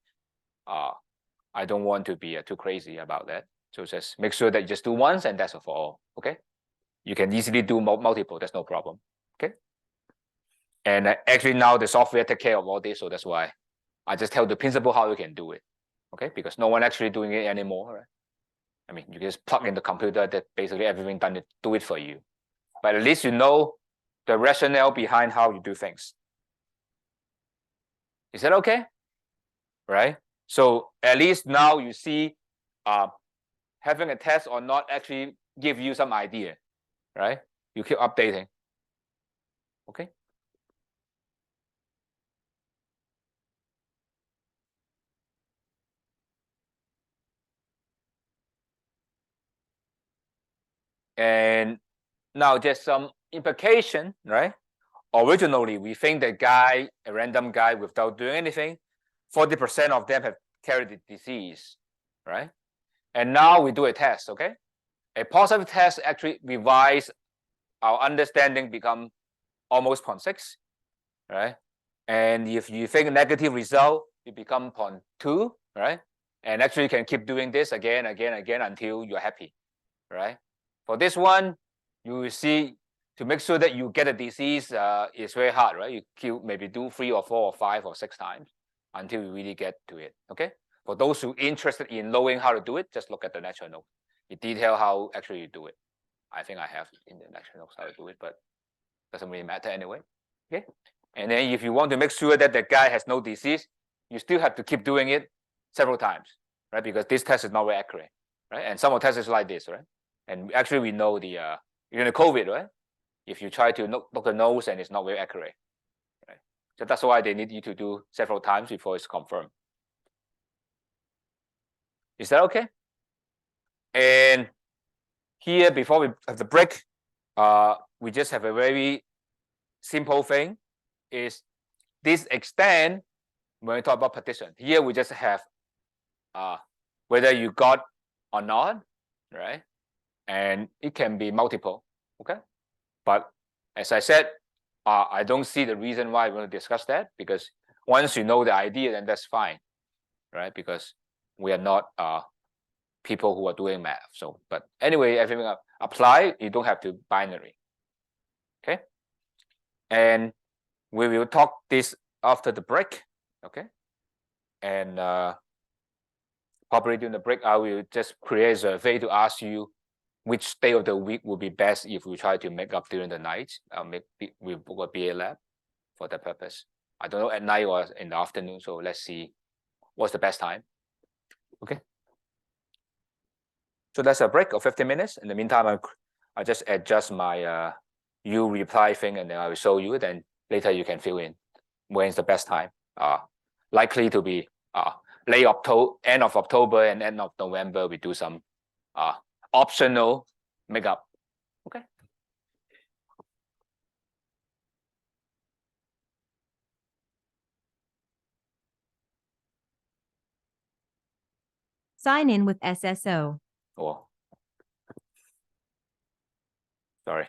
I don't want to be too crazy about that. So just make sure that you just do once and that's for all. Okay, you can easily do multiple. That's no problem. Okay, and actually now the software take care of all this, so that's why I just tell the principal how you can do it. Okay, because no one actually doing it anymore, right? I mean, you just plug in the computer that basically everything done to do it for you. But at least you know the rationale behind how you do things. Is that okay? Right? So at least now you see having a test or not actually give you some idea, right? You keep updating. Okay. And now just some implication, right? Originally, we think the guy, a random guy without doing anything, 40% of them have carried the disease, right? And now we do a test, okay? A positive test actually revise our understanding become almost 0.6, right? And if you think a negative result, it become 0.2, right? And actually you can keep doing this again until you're happy, right? For this one, you will see to make sure that you get a disease is very hard, right? You maybe do 3 or 4 or 5 or 6 times until you really get to it, okay? For those who are interested in knowing how to do it, just look at the lecture note. It details how actually you do it. I think I have in the lecture notes how to do it, but doesn't really matter anyway, okay? And then if you want to make sure that the guy has no disease, you still have to keep doing it several times, right? Because this test is not very accurate, right? And some of the tests is like this, right? And actually we know the the COVID, right? If you try to look the nose and it's not very accurate, right? So that's why they need you to do several times before it's confirmed. Is that okay? And here, before we have the break, we just have a very simple thing, is this extent when we talk about partition. Here we just have whether you got or not, right? And it can be multiple, okay? But as I said, I don't see the reason why we want to discuss that, because once you know the idea, then that's fine, right? Because we are not people who are doing math. So, but anyway, everything apply, you don't have to binary, okay? And we will talk this after the break, okay? And probably during the break, I will just create a survey to ask you which day of the week would be best if we try to make up during the night. We book a B.A lab for that purpose. I don't know at night or in the afternoon, so let's see what's the best time. Okay. So that's a break of 15 minutes. In the meantime, I just adjust my you reply thing, and then I will show you. Then later you can fill in when is the best time. Likely to be late October, end of October and end of November. We do some optional makeup. Okay. Sign in with SSO. Oh, sorry.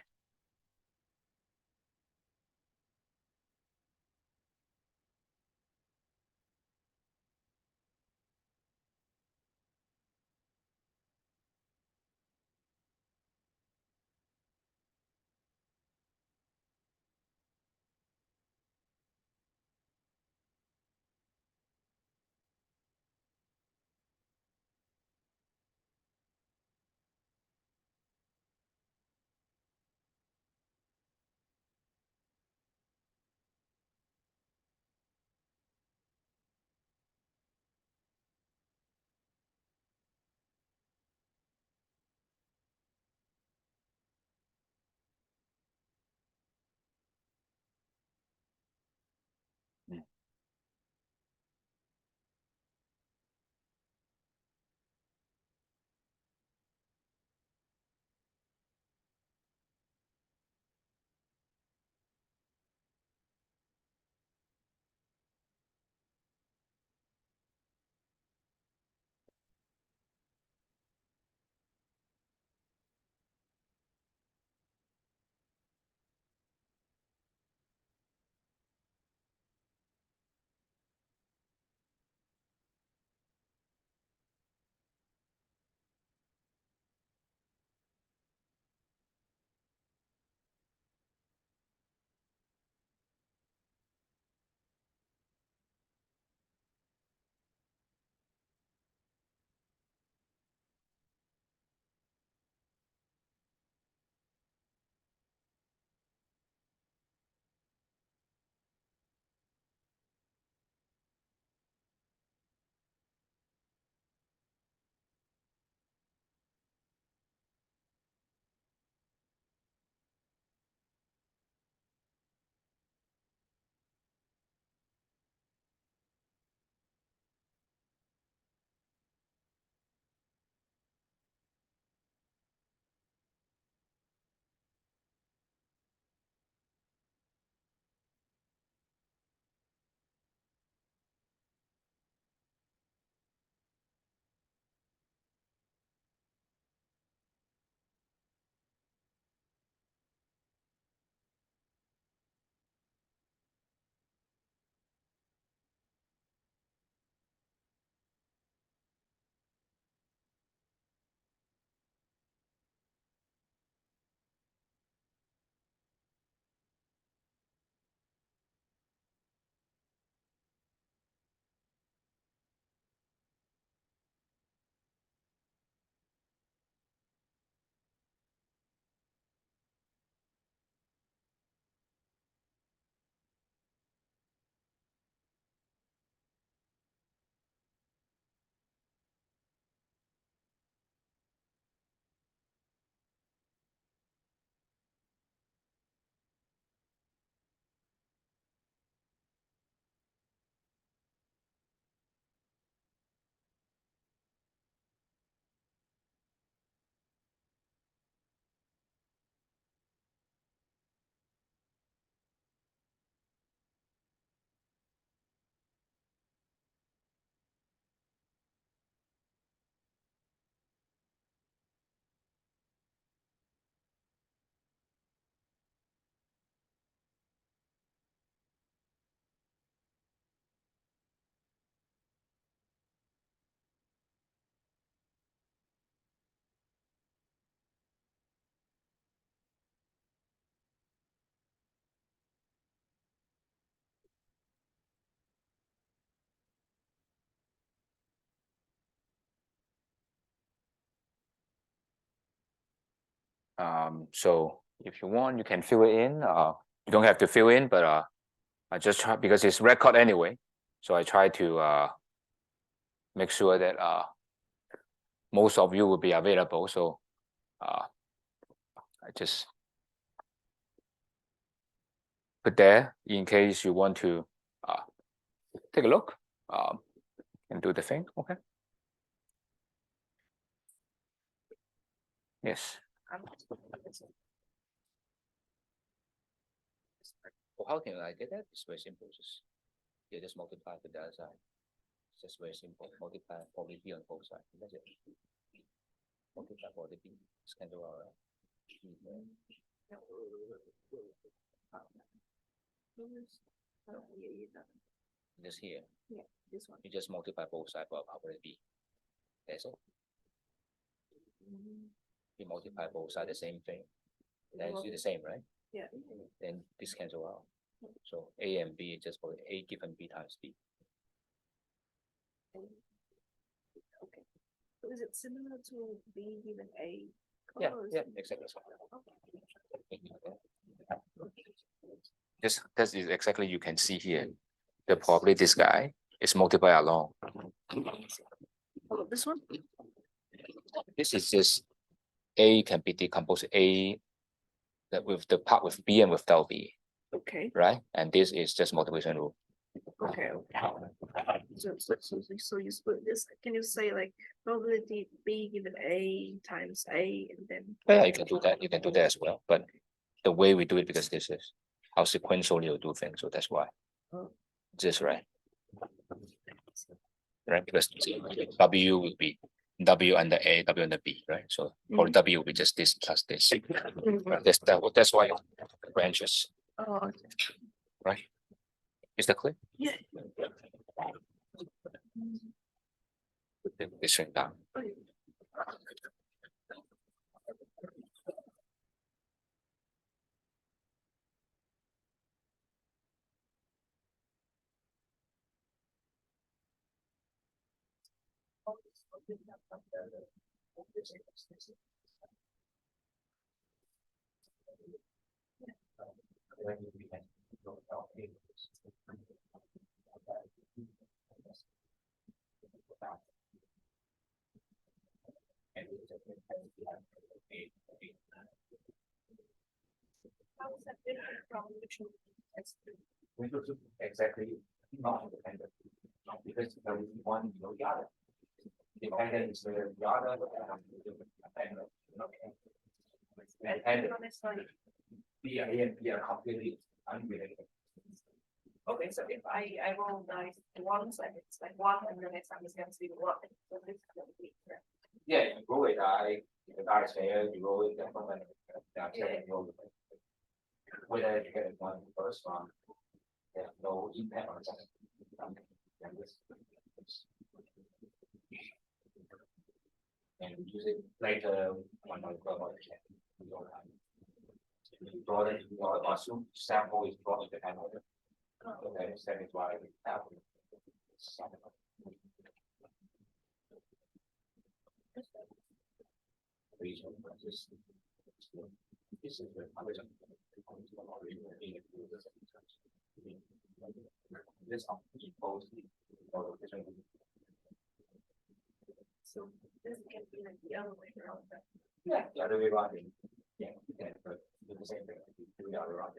So if you want, you can fill it in. You don't have to fill in, but I just try because it's record anyway. So I try to make sure that most of you will be available. So I just put there in case you want to take a look and do the thing. Okay. Yes. Well, how can I get that? It's very simple. Just multiply to the other side. It's just very simple. Multiply probably B on both sides. That's it. Multiply for the B. It's kind of just here. Yeah, this one. You just multiply both sides by power of B. That's it. You multiply both sides the same thing. Then it's the same, right? Yeah. Then this cancel out. So A and B is just for A given B times B. Okay. So is it similar to B given A? Yeah, exactly. This is exactly you can see here. The probably this guy is multiplied along. Oh, this one? This is just A can be decomposed A that with the part with B and without B, Okay. right? And this is just multiplication rule. Okay. So you split this. Can you say like probability B given A times A and then? Yeah, you can do that. You can do that as well. But the way we do it, because this is how sequentially you do things, so that's why. Oh. This right. Right, because W will be W under A, W under B, right? So for W will be just this plus this. That's why branches. Oh, okay. Right? Is that clear? Yeah. Put this thing down. Okay. How is that different from which one? Exactly not independent. Because there is one below the other. Dependent is where the other dependent. And B and B are completely unrelated. Okay, so if I roll dice once and it's like one, and the next time it's going to be one. So this is going to be correct. Yeah, you roll it, the die is there, you roll it, then you roll it. Whether you get one first one, there's no impact on that. And we use it later when we go about the assume sample is brought to the panel. Okay, that is why we have this is the this So this can be like the other way around. yeah, the other way around. Yeah, you can do the same thing. Do the other way around.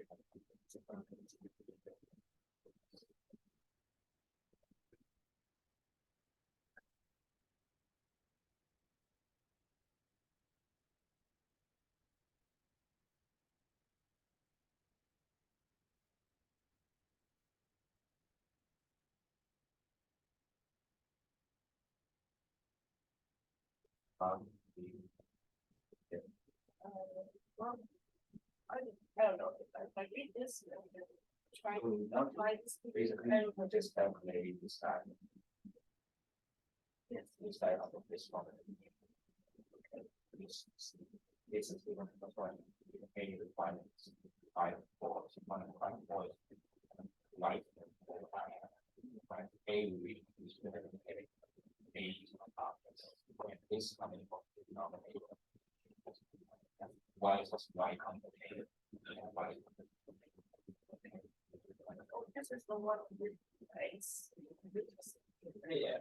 Well, I don't know if I read this. Try to apply this. Basically, just calculate this side. Yes. This side of this one. This is the one that's why any requirements. I for one of the boys. Right. A we use A is coming from denominator. Y This is the one with ice. Yeah,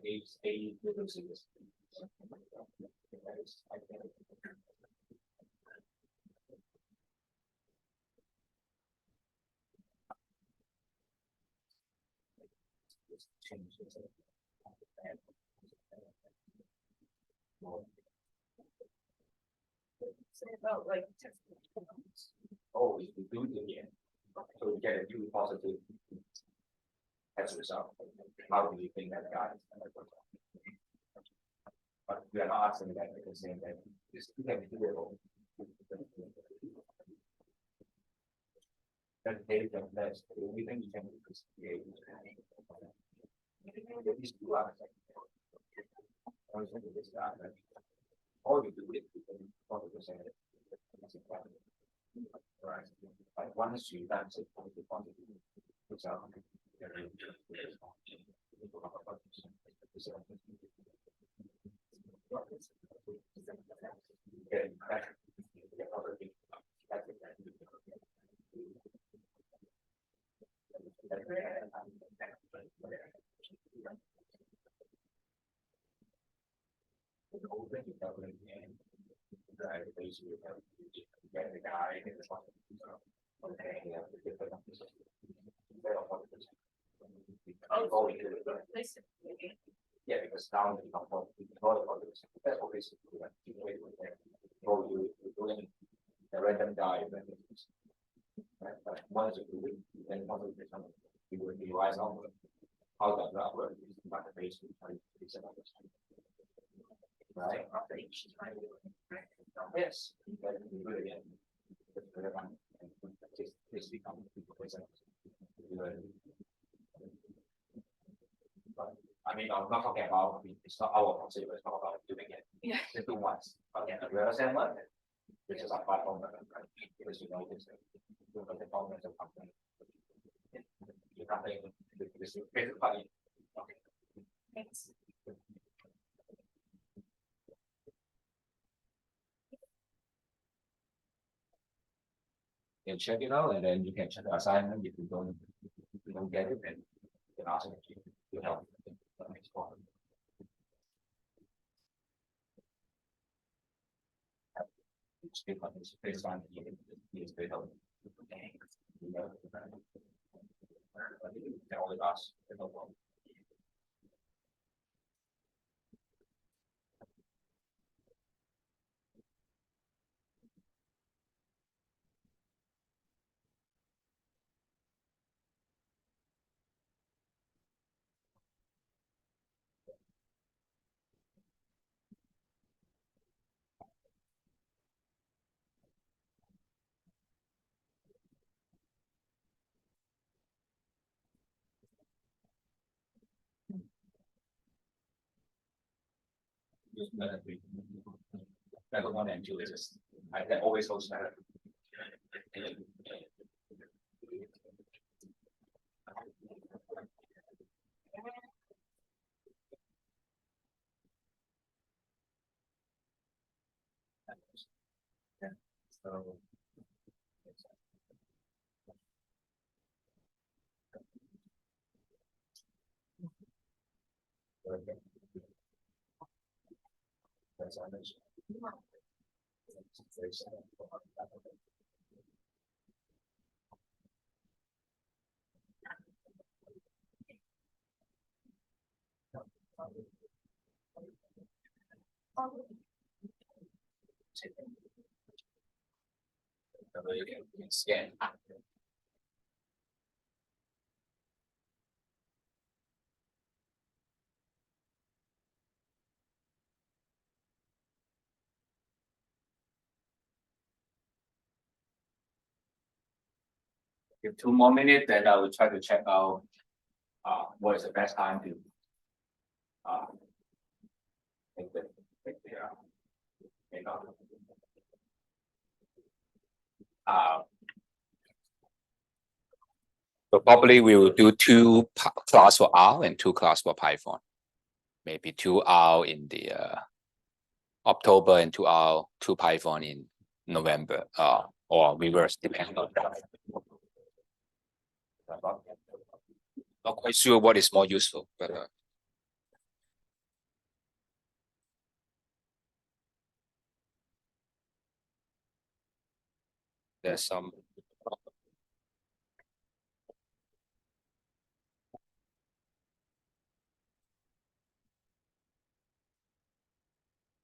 Say about like. oh, if we do it again, so we get a new positive test result. How do you think that guy? But we are not asking that because saying that this can be doable. That data less, we think you can do this. These two are all you do is 40%. Right. Like one is you that's it for the quantity. Yeah, because now you don't want to control about this. That's what basically you're doing the random die. Right? But once you do it, then you will realize how does that work by the base. Right? Yes, you can do it again. This becomes I mean, I'm not talking about, it's not our concept, it's not about doing it. Yeah. The two ones, but yeah, you understand what? Which is a platform, right? Because you know this, you know the problem of company. You can't take this basically. Thanks. You can check it out, and then you can check the assignment. If you don't get it, then you can ask it to help. Speak on this baseline is better. All of us. Level 1 and 2 is just, I can always host that. So that's our mission. You can scan. Give 2 more minutes, then I will try to check out what is the best time to make the so probably we will do 2 class for R and 2 class for Python. Maybe 2 R in the October and 2 R, 2 Python in November, or reverse, depending on that. Not quite sure what is more useful, but there's some.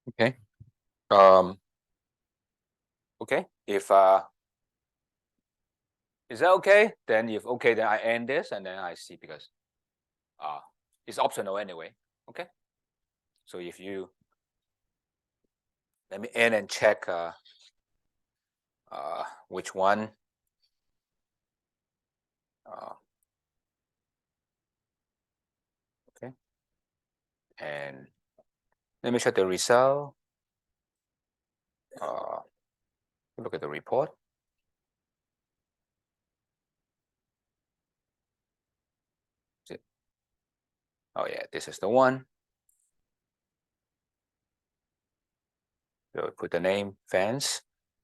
Okay. Okay. If is that okay? Then if okay, then I end this and then I see, because it's optional anyway. Okay. So if you let me end and check which one. Okay. And let me check the result. Look at the report. Oh yeah, this is the one. So put the name fans.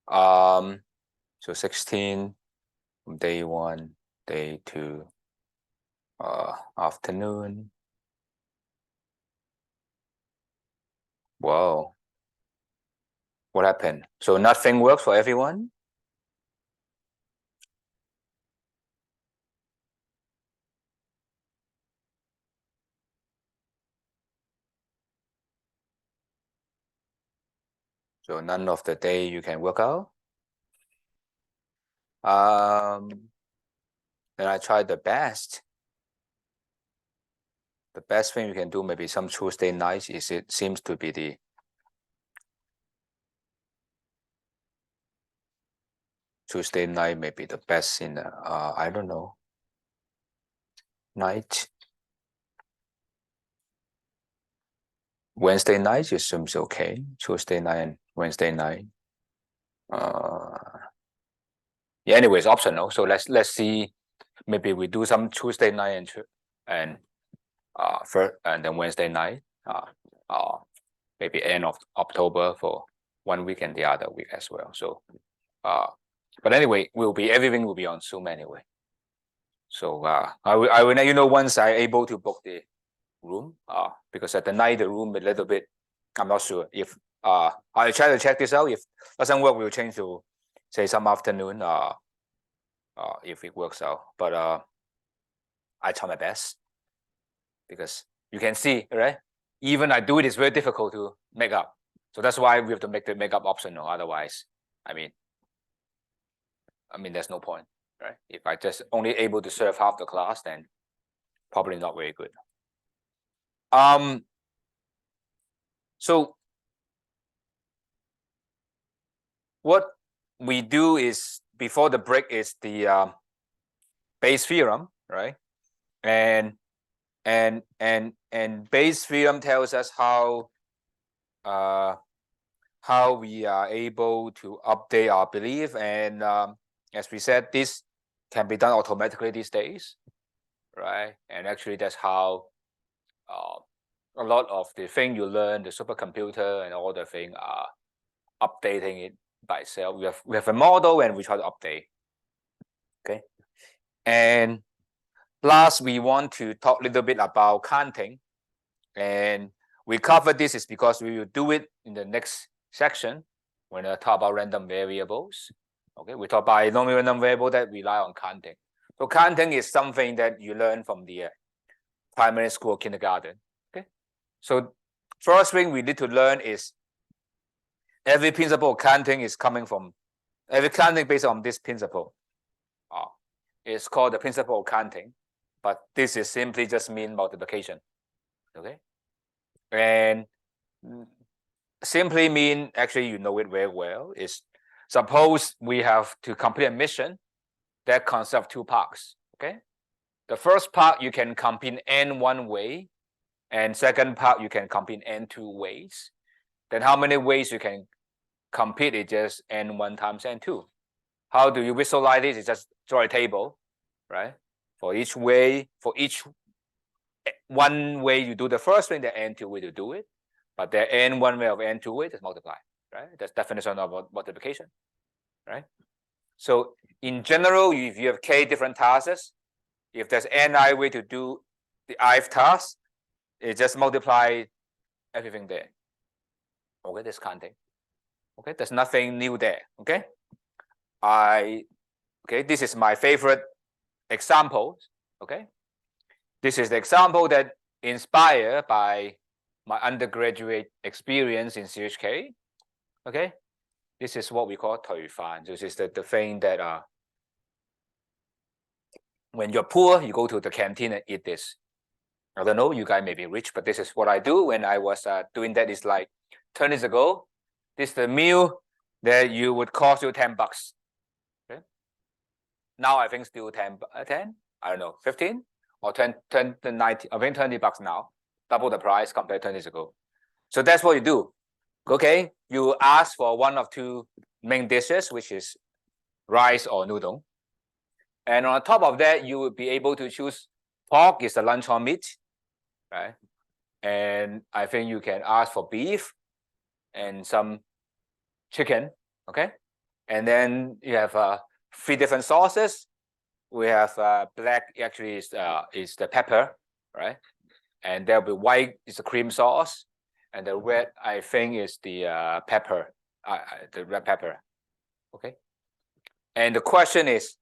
So 16 day 1, day 2, afternoon. Whoa. What happened? So nothing works for everyone? So none of the day you can work out? Then I tried the best. The best thing you can do, maybe some Tuesday nights, is it seems to be the Tuesday night, maybe the best in the, I don't know, night. Wednesday night, it seems okay. Tuesday night and Wednesday night. Yeah, anyway, it's optional. So let's see. Maybe we do some Tuesday night and first and then Wednesday night. Maybe end of October for 1 week and the other week as well. So but anyway, everything will be on Zoom anyway. So I will let you know once I'm able to book the room. Because at the night the room a little bit, I'm not sure if I'll try to check this out. If doesn't work, we'll change to say some afternoon. If it works out, but I try my best, because you can see, right? Even I do it, it's very difficult to make up. So that's why we have to make the makeup optional. Otherwise, I mean, there's no point, right? If I just only able to serve half the class, then probably not very good. So what we do is, before the break, is the Bayes theorem, right? And Bayes theorem tells us how we are able to update our belief, and as we said, this can be done automatically these days, right? And actually, that's how a lot of the thing you learn, the supercomputer and all the thing, are updating it by itself. We have a model and we try to update. Okay. And last, we want to talk a little bit about counting. And we cover this is because we will do it in the next section when I talk about random variables. Okay, we talk about non-random variable that rely on counting. So counting is something that you learn from the primary school or kindergarten. Okay, so first thing we need to learn is every principle of counting is coming from every counting based on this principle. It's called the principle of counting, but this is simply just mean multiplication. Okay, and simply mean, actually you know it very well, is suppose we have to complete a mission that consists of 2 parts. Okay, the first part you can complete n one way, and second part you can complete n 2 ways. Then how many ways you can complete it? Just n1 times n2. How do you visualize this? It's just draw a table, right? For each way, for each one way you do the first thing, the n2 way to do it, but there n one way of n2 way, just multiply. right? That's definition of multiplication, right? So in general, if you have k different tasks, if there's ni way to do the ith task, it just multiply everything there. Okay, this counting. Okay, there's nothing new there. Okay, this is my favorite example. Okay, this is the example that inspired by my undergraduate experience in CHK. Okay, this is what we call 退飯. This is the thing that when you're poor, you go to the canteen and eat this. I don't know, you guys may be rich, but this is what I do when I was doing that. Is like 10 years ago. This is the meal that you would cost you $10. Okay. Now I think still 10, I don't know, 15 or 10, 19, I think $20 now, double the price compared to 10 years ago. So that's what you do. Okay, you ask for one of two main dishes, which is rice or noodle. And on top of that, you will be able to choose pork is the luncheon meat, right? And I think you can ask for beef and some chicken, okay? And then you have 3 different sauces. We have black actually is the pepper, right? And there'll be white is the cream sauce, and the red I think is the pepper, the red pepper, okay? And the question is,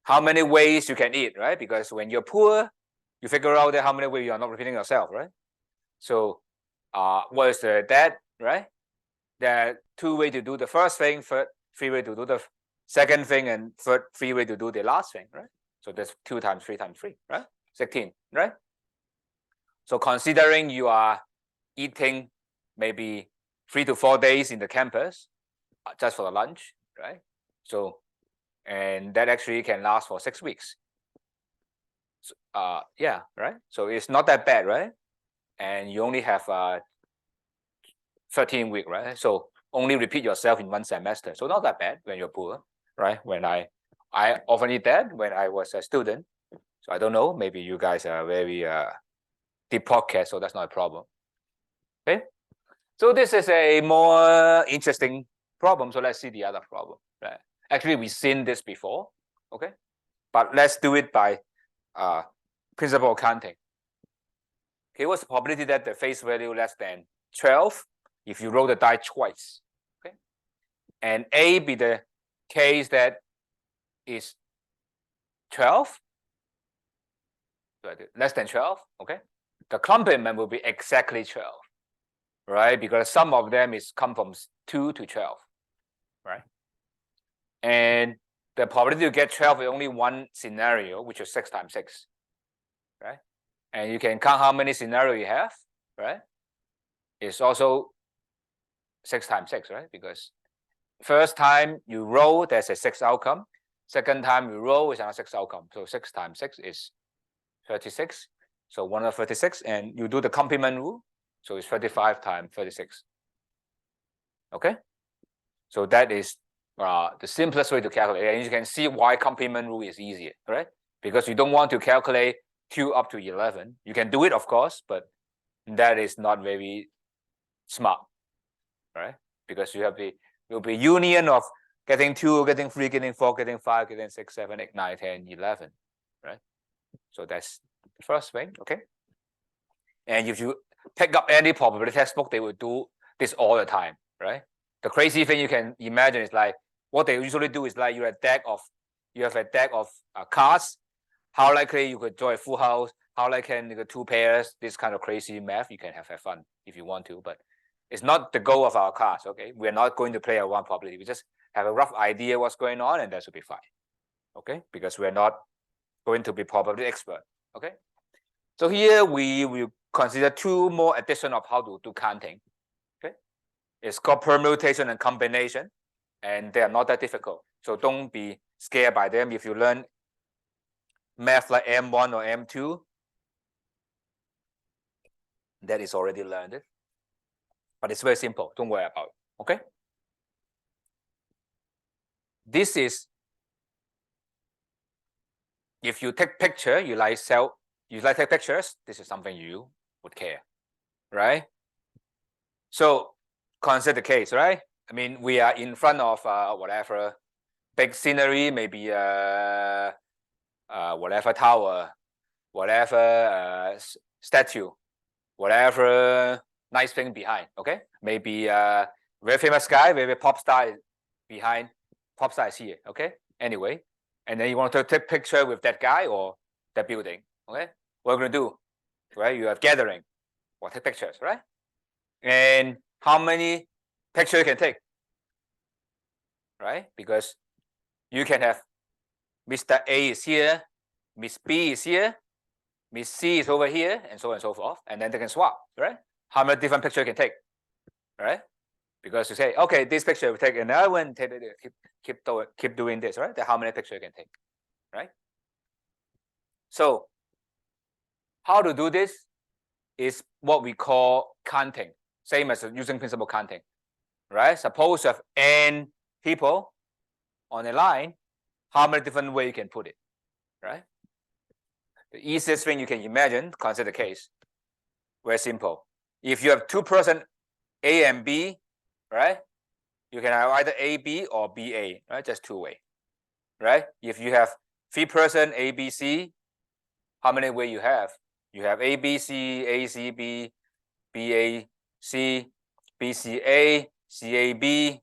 how many ways you can eat, right? Because when you're poor, you figure out that how many ways you are not repeating yourself, right? So what is that, right? There are 2 ways to do the first thing, 3 ways to do the second thing, and 3 ways to do the last thing, right? So that's 2 times 3 times 3, right? 16, right? So considering you are eating maybe 3 to 4 days in the campus just for the lunch, right? So, and that actually can last for 6 weeks. So, yeah, right? So it's not that bad, right? And you only have 13 weeks, right? So only repeat yourself in 1 semester. So not that bad when you're poor, right? When I often eat that when I was a student. So I don't know, maybe you guys are very deep podcast, so that's not a problem. Okay. So this is a more interesting problem. So let's see the other problem. Right? Actually, we've seen this before. Okay. But let's do it by principal counting. Okay, what's the probability that the face value less than 12 if you roll the die twice? Okay. And A be the case that is 12, less than 12. Okay. The complement will be exactly 12, right? Because some of them is come from 2 to 12, right? And the probability to get 12 is only one scenario, which is 6 times 6, right? And you can count how many scenarios you have, right? It's also 6 times 6, right? Because first time you roll, there's a 6 outcome. Second time you roll is another 6 outcome. So 6 times 6 is 36. So 136, and you do the complement rule. So it's 35 times 36. Okay. So that is the simplest way to calculate. And you can see why complement rule is easier, right? Because you don't want to calculate 2 up to 11. You can do it, of course, but that is not very smart, right? Because you have the will be union of getting 2, getting 3, getting 4, getting 5, getting 6, 7, 8, 9, 10, 11, right? So that's the first thing, okay? And if you pick up any probability textbook, they will do this all the time, right? The crazy thing you can imagine is like what they usually do is like you have a deck of cards. How likely you could draw a full house? How likely can you get 2 pairs? This kind of crazy math you can have fun if you want to, but it's not the goal of our class. Okay, we're not going to play a one probability. We just have a rough idea what's going on, and that should be fine. Okay, because we're not going to be probability expert. Okay, so here we will consider 2 more addition of how to do counting. Okay, it's called permutation and combination, and they are not that difficult. So don't be scared by them. If you learn math like M1 or M2, that is already learned. But it's very simple. Don't worry about it. Okay. This is if you take picture, you like take pictures. This is something you would care, right? So consider the case, right? I mean, we are in front of whatever big scenery, maybe whatever tower, whatever statue, whatever nice thing behind. Okay, maybe very famous guy, very pop star behind. Pop star is here. Okay, anyway, and then you want to take picture with that guy or that building. Okay, what are you gonna do? Right, you have gathering or take pictures, right? And how many pictures you can take? Right, because you can have Mr. A is here, Miss B is here, Miss C is over here, and so on and so forth, and then they can swap, right? How many different pictures you can take, right? Because you say, okay, this picture we take another one, keep doing this, right? Then how many pictures you can take, right? So how to do this is what we call counting, same as using principal counting, right? Suppose you have n people on a line, how many different ways you can put it, right? The easiest thing you can imagine, consider the case. Very simple. If you have two person A and B, right? You can have either A, B or B.A, right? Just two way, right? If you have three person A, B, C, how many way you have? You have A, B, C, A, C, B, B.A, C, B, C, A, C, A, B,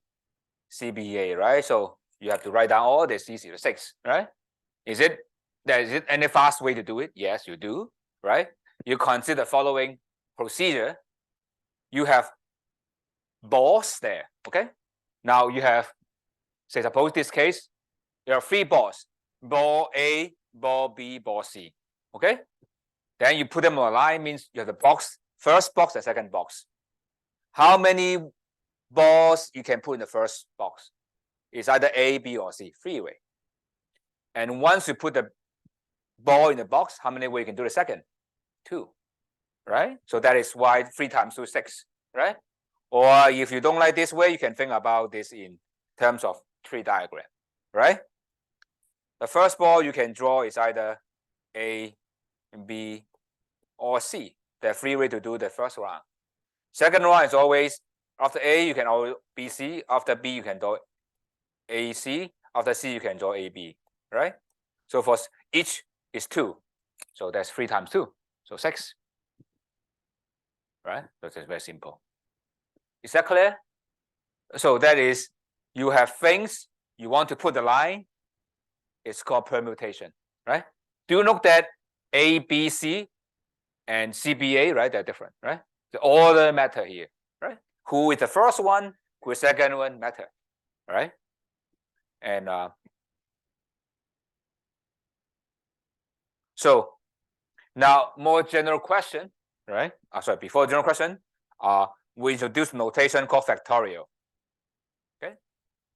C, B, A, right? So you have to write down all this easy to 6, right? Is it any fast way to do it? Yes, you do, right? You consider the following procedure. You have balls there, okay? Now you have, say, suppose this case, there are 3 balls, ball A, ball B, ball C, okay? Then you put them on a line, means you have the box, first box and second box. How many balls you can put in the first box? It's either A, B, or C, 3 way. And once you put the ball in the box, how many way you can do the second? 2, right? So that is why 3 times 2 is 6, right? Or if you don't like this way, you can think about this in terms of tree diagram, right? The first ball you can draw is either A, B, or C. There are 3 ways to do the first round. Second round is always after A, you can always B, C. After B, you can draw A, C. After C, you can draw A, B, right? So for each is 2. So that's 3 times 2. So 6, right? So it's very simple. Is that clear? So that is, you have things you want to put the line. It's called permutation, right? Do you note that A, B, C and C, B, A, right? They're different, right? The order matter here, right? Who is the first one? Who is the second one matter, right? And so now more general question, right? Sorry, before general question, we introduce notation called factorial. Okay,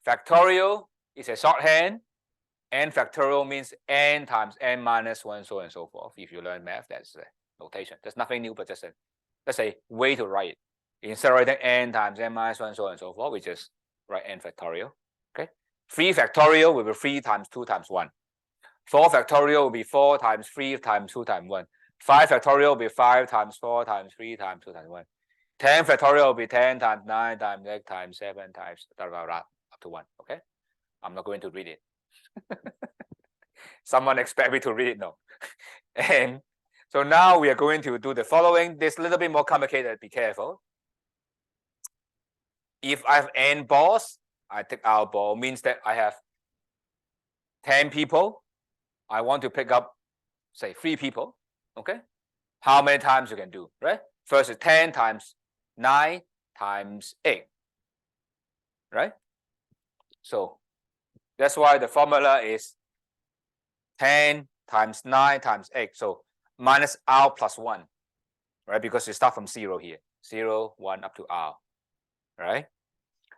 factorial is a shorthand. N factorial means n times n minus 1, so on and so forth. If you learn math, that's a notation. There's nothing new, but just that's a way to write it. Instead of writing n times n minus 1, so on and so forth, we just write n factorial. Okay, 3 factorial will be 3 times 2 times 1. 4 factorial will be 4 times 3 times 2 times 1. 5 factorial will be 5 times 4 times 3 times 2 times 1. 10 factorial will be 10 times 9 times 8 times 7 times blah, blah, blah, up to 1. Okay, I'm not going to read it. Someone expect me to read it? No. And so now we are going to do the following. This a little bit more complicated. Be careful. If I have n balls, I take out ball, means that I have 10 people. I want to pick up, say, 3 people. Okay, how many times you can do, right? First is 10 times 9 times 8, right? So that's why the formula is 10 times 9 times 8. So minus r plus 1, right? Because you start from 0 here. 0, 1 up to r, right?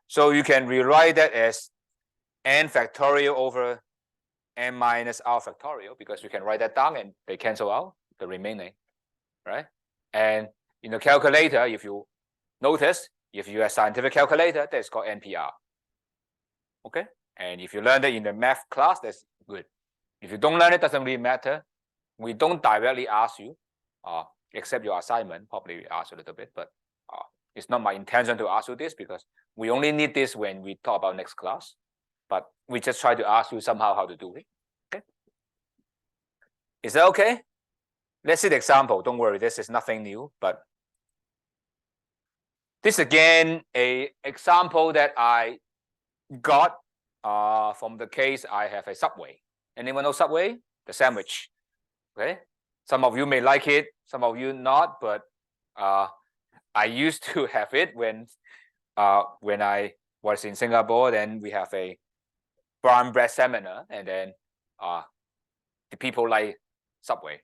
So you can rewrite that as n factorial over n minus r factorial, because you can write that down and they cancel out the remaining, right? And in the calculator, if you notice, if you have scientific calculator, that's called NPR. Okay, and if you learn it in the math class, that's good. If you don't learn it, doesn't really matter. We don't directly ask you, except your assignment, probably we ask a little bit, but It's not my intention to ask you this because we only need this when we talk about next class. But we just try to ask you somehow how to do it. Okay. Is that okay? Let's see the example. Don't worry, this is nothing new, but this again, a example that I got from the case I have a Subway. Anyone know Subway? The sandwich. Okay. Some of you may like it, some of you not, but I used to have it when I was in Singapore. Then we have a brown bread seminar, and then the people like Subway.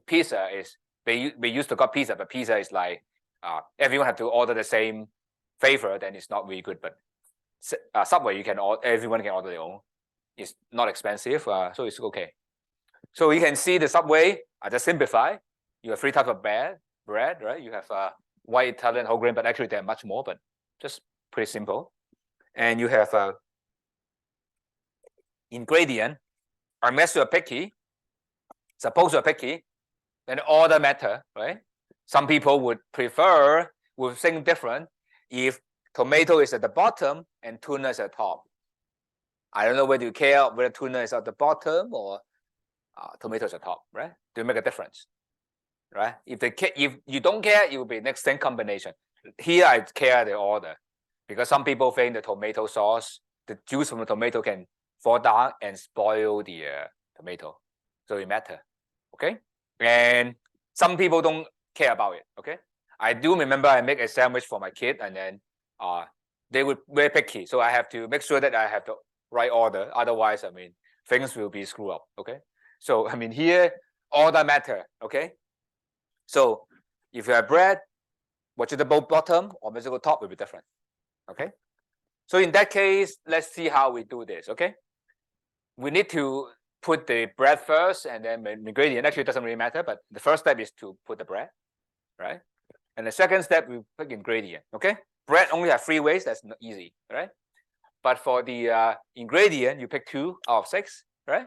Pizza is we used to got pizza, but pizza is like everyone have to order the same flavor, then it's not really good. But Subway, everyone can order their own. It's not expensive, so it's okay. So you can see the Subway. I just simplify. You have 3 types of bread, right? You have white, Italian, whole grain, but actually there are much more, but just pretty simple. And you have ingredient. Unless you're picky, suppose you're picky, then all that matter, right? Some people would think different if tomato is at the bottom and tuna is at the top. I don't know whether you care whether tuna is at the bottom or tomato is at the top, right? Do make a difference, right? If you don't care, it will be next same combination. Here I care the order because some people think the tomato sauce, the juice from the tomato can fall down and spoil the tomato, so it matters. Okay, and some people don't care about it. Okay, I do remember I make a sandwich for my kid, and then they were very picky, so I have to make sure that I have the right order. Otherwise, things will be screwed up. Okay, so here order matter. Okay, so if you have bread, vegetable bottom or vegetable top will be different. Okay, so in that case, let's see how we do this. Okay, we need to put the bread first and then ingredient. Actually, it doesn't really matter, but the first step is to put the bread, right? And the second step, we pick ingredient. Okay, bread only have 3 ways. That's not easy, right? But for the ingredient, you pick 2 out of 6, right?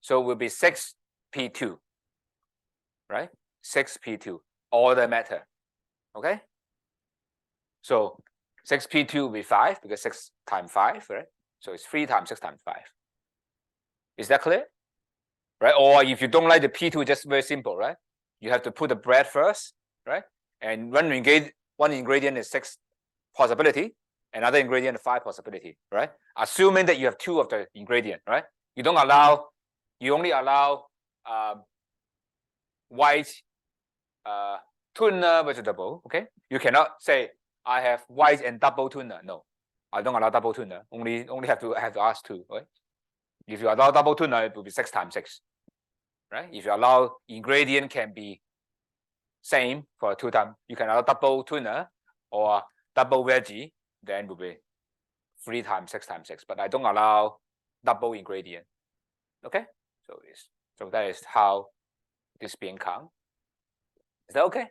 So it will be 6P2, right? 6P2, all that matter. Okay, so 6P2 will be 5 because 6 times 5, right? So it's 3 times 6 times 5. Is that clear? Right? Or if you don't like the P2, just very simple, right? You have to put the bread first, right? And one ingredient is 6 possibility, another ingredient 5 possibility, right? Assuming that you have 2 of the ingredient, right? You only allow white tuna vegetable. Okay, you cannot say I have white and double tuna. No, I don't allow double tuna. Only have to ask 2, right? If you allow double tuna, it will be 6 times 6, right? If you allow ingredient can be same for 2 times, you can allow double tuna or double veggie, then it will be 3 times 6 times 6. But I don't allow double ingredient. Okay, so that is how this being count. Is that okay?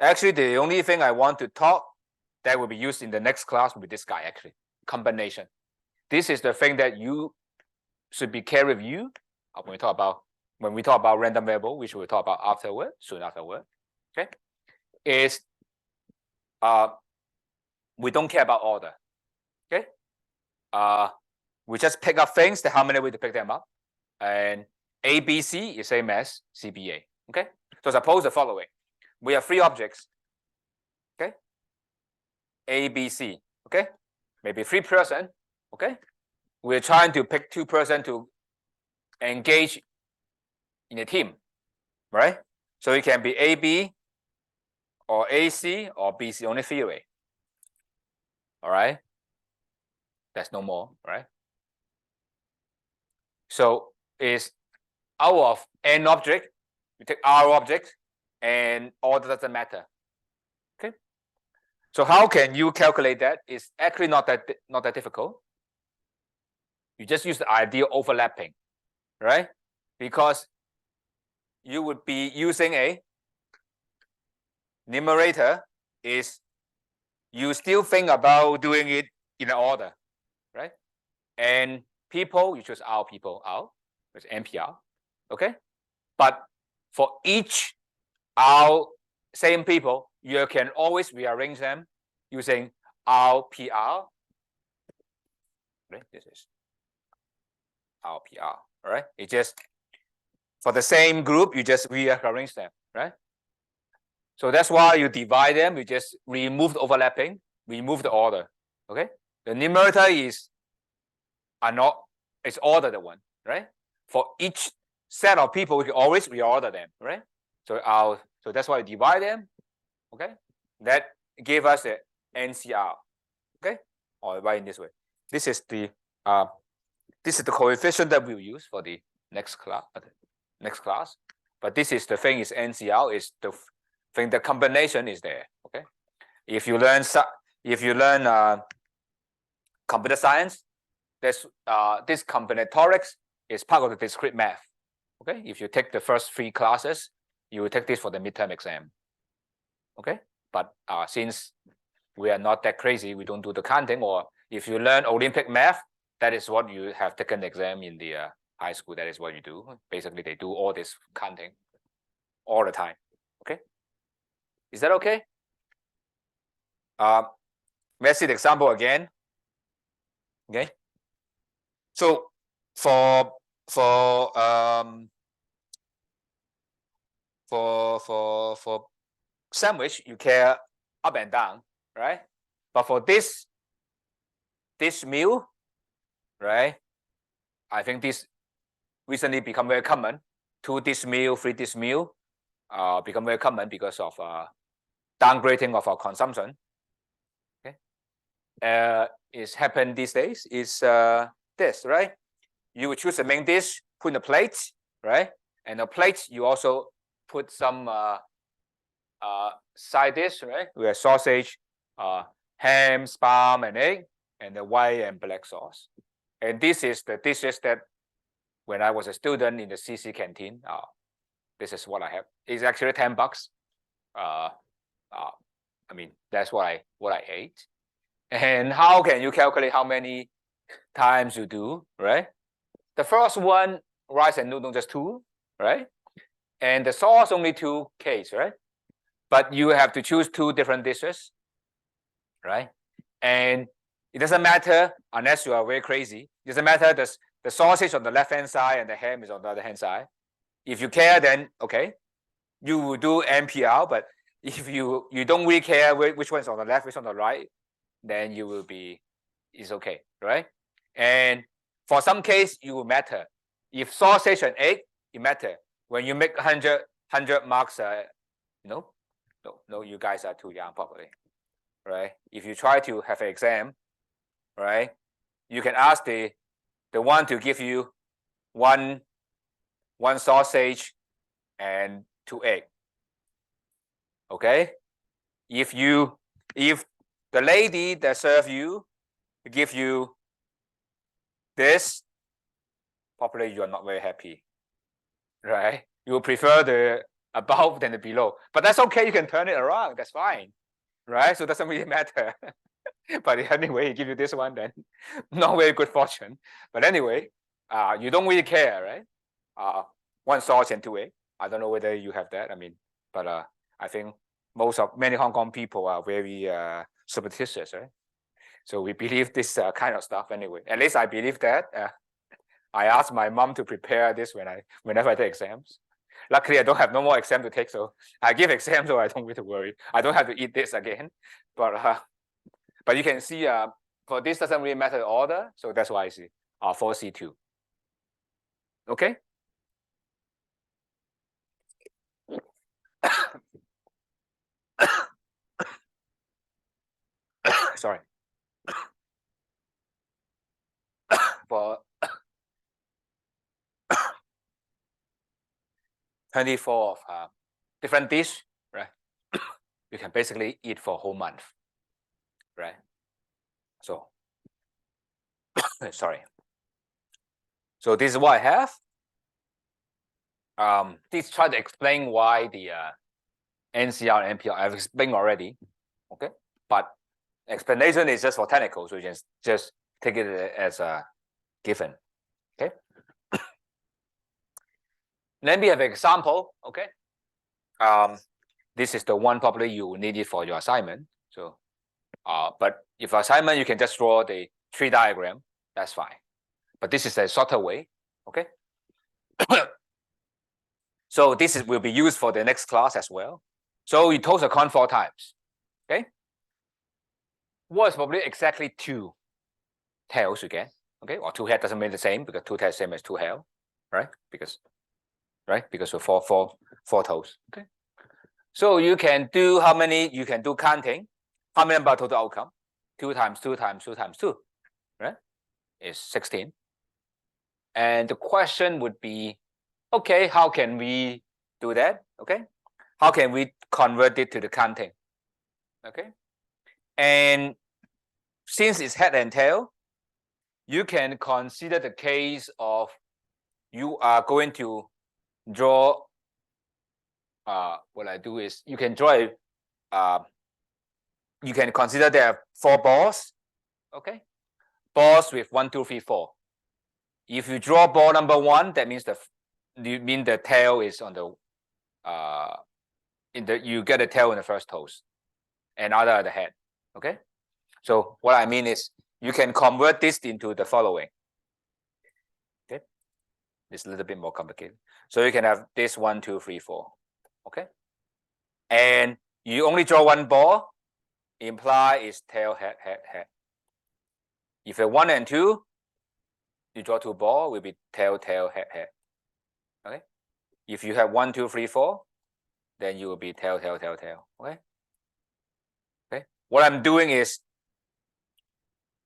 Actually, the only thing I want to talk that will be used in the next class will be this guy, actually, combination. This is the thing that you should be carried with you when we talk about random variable, which we'll talk about soon afterward. Okay, is we don't care about order. Okay, we just pick up things. How many ways to pick them up, and ABC is same as CBA. Okay, so suppose the following: we have 3 objects. Okay, ABC. Okay, maybe 3 person. Okay, we're trying to pick 2 person to engage in a team, right? So it can be AB or AC or BC, only 3 way. All right, that's no more, right? So it's out of N object, we take R object, and order doesn't matter. Okay, so how can you calculate that? It's actually not that difficult. You just use the ideal overlapping, right? Because you would be using a numerator is you still think about doing it in an order, right? And people, you choose R people, R, which is M.Phil. Okay, but for each R same people, you can always rearrange them using RPR. Right? This is RPR. All right. It just for the same group, you just rearrange them, right? So that's why you divide them. You just remove the overlapping, remove the order. Okay. The numerator is it's ordered one, right? For each set of people, we can always reorder them, right? So that's why you divide them. Okay. That gave us the NCR. Okay. Or write in this way. This is the coefficient that we'll use for the next class. But this is the thing is NCR is the thing. The combination is there. Okay. If you learn computer science, this combinatorics is part of the discrete math. Okay. If you take the first 3 classes, you will take this for the midterm exam. Okay. But since we are not that crazy, we don't do the counting. Or if you learn Olympic math, that is what you have taken the exam in the high school. That is what you do. Basically, they do all this counting all the time. Okay. Is that okay? Let's see the example again. Okay. So for sandwich, you care up and down, right? But for this meal, right? I think this recently become very common. 2 dish meal, 3 dish meal, become very common because of downgrading of our consumption. Okay, is happen these days is this, right? You would choose the main dish, put in a plate, right? And the plate you also put some side dish, right? We have sausage, ham, spam, and egg, and the white and black sauce. And this is the dishes that when I was a student in the CC canteen, this is what I have. It's actually $10. I mean, that's what I ate. And how can you calculate how many times you do, right? The first one, rice and noodle, just 2, right? And the sauce only 2 Ks, right? But you have to choose 2 different dishes, right? And it doesn't matter unless you are very crazy. It doesn't matter the sausage on the left-hand side and the ham is on the other-hand side. If you care, then okay, you will do MPR. But if you don't really care which one's on the left, which on the right, then you will be, it's okay, right? And for some case, it will matter. If sausage and egg, it matter. When you make 100 marks, no, you guys are too young probably, right? If you try to have an exam, right, you can ask the one to give you one sausage and 2 egg. Okay, if the lady that serve you give you this, probably you are not very happy, right? You will prefer the above than the below, but that's okay. You can turn it around. That's fine, right? So it doesn't really matter. But anyway, he give you this one, then not very good fortune. But anyway, you don't really care, right? 1 sauce and 2 egg. I don't know whether you have that. I mean, but I think many Hong Kong people are very superstitious, right? So we believe this kind of stuff anyway. At least I believe that. I asked my mom to prepare this whenever I take exams. Luckily, I don't have no more exam to take, so I give exam, so I don't need to worry. I don't have to eat this again. But you can see for this doesn't really matter the order, so that's why I see 4C2. Okay. Sorry. For 24 of different dish, right? You can basically eat for a whole month, right? So, sorry. So this is what I have. Please try to explain why the NCR and MPR I've explained already. Okay, but explanation is just for technical, so you just take it as a given. Okay. Let me have an example. Okay. this is the one probably you will need it for your assignment. So, but if assignment, you can just draw the tree diagram, that's fine. But this is a shorter way, okay? So this will be used for the next class as well. So you toast a con 4 times, okay? What is probably exactly 2 tails you get, okay? Or 2 head doesn't mean the same because 2 tails same as 2 tail, right? Because of four toes, okay? So you can do how many? You can do counting. How many about total outcome? 2 times 2 times 2 times 2, right? Is 16. And the question would be, okay, how can we do that? Okay, how can we convert it to the counting? Okay, and since it's head and tail, you can consider the case of you are going to draw. What I do is you can draw a. You can consider there are 4 balls. Okay, balls with 1, 2, 3, 4. If you draw ball number 1, that means the tail is on the you get a tail in the first toes and other at the head. Okay, so what I mean is you can convert this into the following. Okay, it's a little bit more complicated. So you can have this 1, 2, 3, 4. Okay, and you only draw 1 ball, imply is tail, head, head, head. If you have 1 and 2, you draw 2 ball, will be tail, tail, head, head. Okay, if you have 1, 2, 3, 4, then you will be tail, tail, tail, tail. Okay. Okay. What I'm doing is,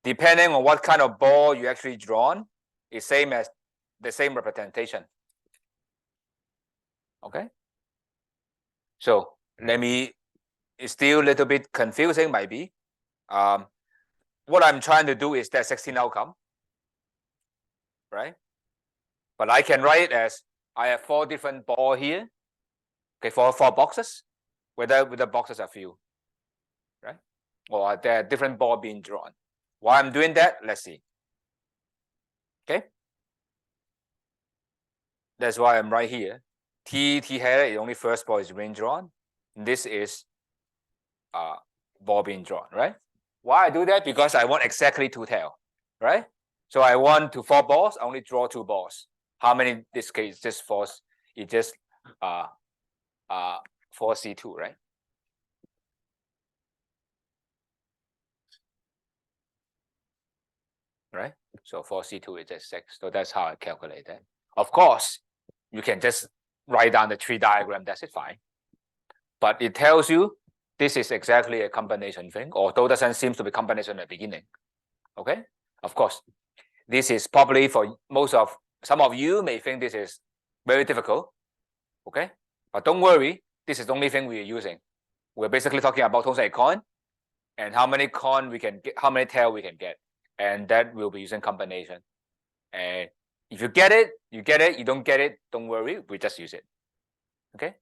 depending on what kind of ball you actually drawn, is same as the same representation. Okay. So it's still a little bit confusing, maybe. What I'm trying to do is that 16 outcome, right? But I can write it as I have 4 different ball here. Okay, for 4 boxes, whether the boxes are filled, right? Or there are different ball being drawn. Why I'm doing that, let's see. Okay, that's why I'm right here. T header is only first ball is being drawn. This is ball being drawn, right? Why I do that? Because I want exactly 2 tail, right? So I want to 4 balls, I only draw 2 balls. How many in this case? Just 4. It just 4C2, right? Right? So 4C2 is just 6. So that's how I calculate that. Of course, you can just write down the tree diagram, that's it, fine. But it tells you this is exactly a combination thing, although it doesn't seem to be combination at the beginning. Okay? Of course, this is probably for some of you may think this is very difficult. Okay? But don't worry, this is the only thing we are using. We're basically talking about total coin and how many coin we can get, how many tail we can get. And that will be using combination. And if you get it, you get it. You don't get it, don't worry. We just use it. Okay.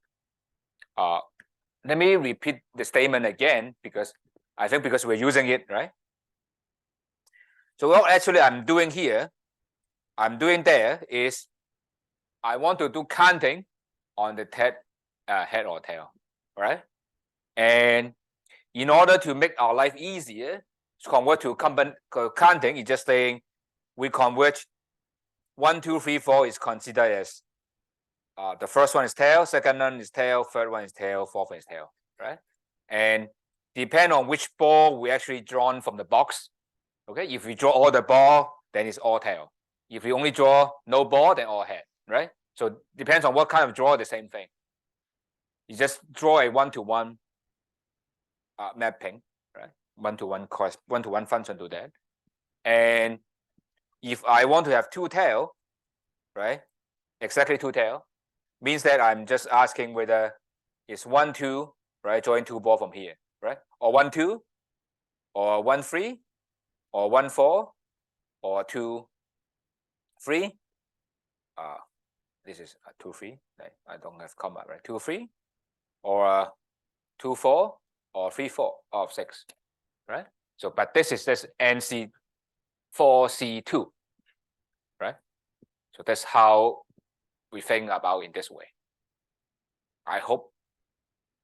Let me repeat the statement again because I think because we're using it, right? So what actually I'm doing here, I'm doing there is I want to do counting on the head or tail, right? And in order to make our life easier, to convert to counting, it's just saying we convert 1, 2, 3, 4 is considered as the first one is tail, second one is tail, third one is tail, fourth one is tail, right? And depend on which ball we actually drawn from the box. Okay, if we draw all the ball, then it's all tail. If we only draw no ball, then all head, right? So depends on what kind of draw, the same thing. You just draw a 1-to-1 mapping, right? 1-to-1 function to that. And if I want to have 2 tail, right? Exactly 2 tail means that I'm just asking whether it's 1, 2, right? Drawing 2 ball from here, right? Or 1, 2, or 1, 3, or 1, 4, or 2, 3. This is 2, 3. Right? I don't have comma, right? 2, 3, or 2, 4, or 3, 4 of 6, right? So, but this is just NC 4C2, right? So that's how we think about in this way. I hope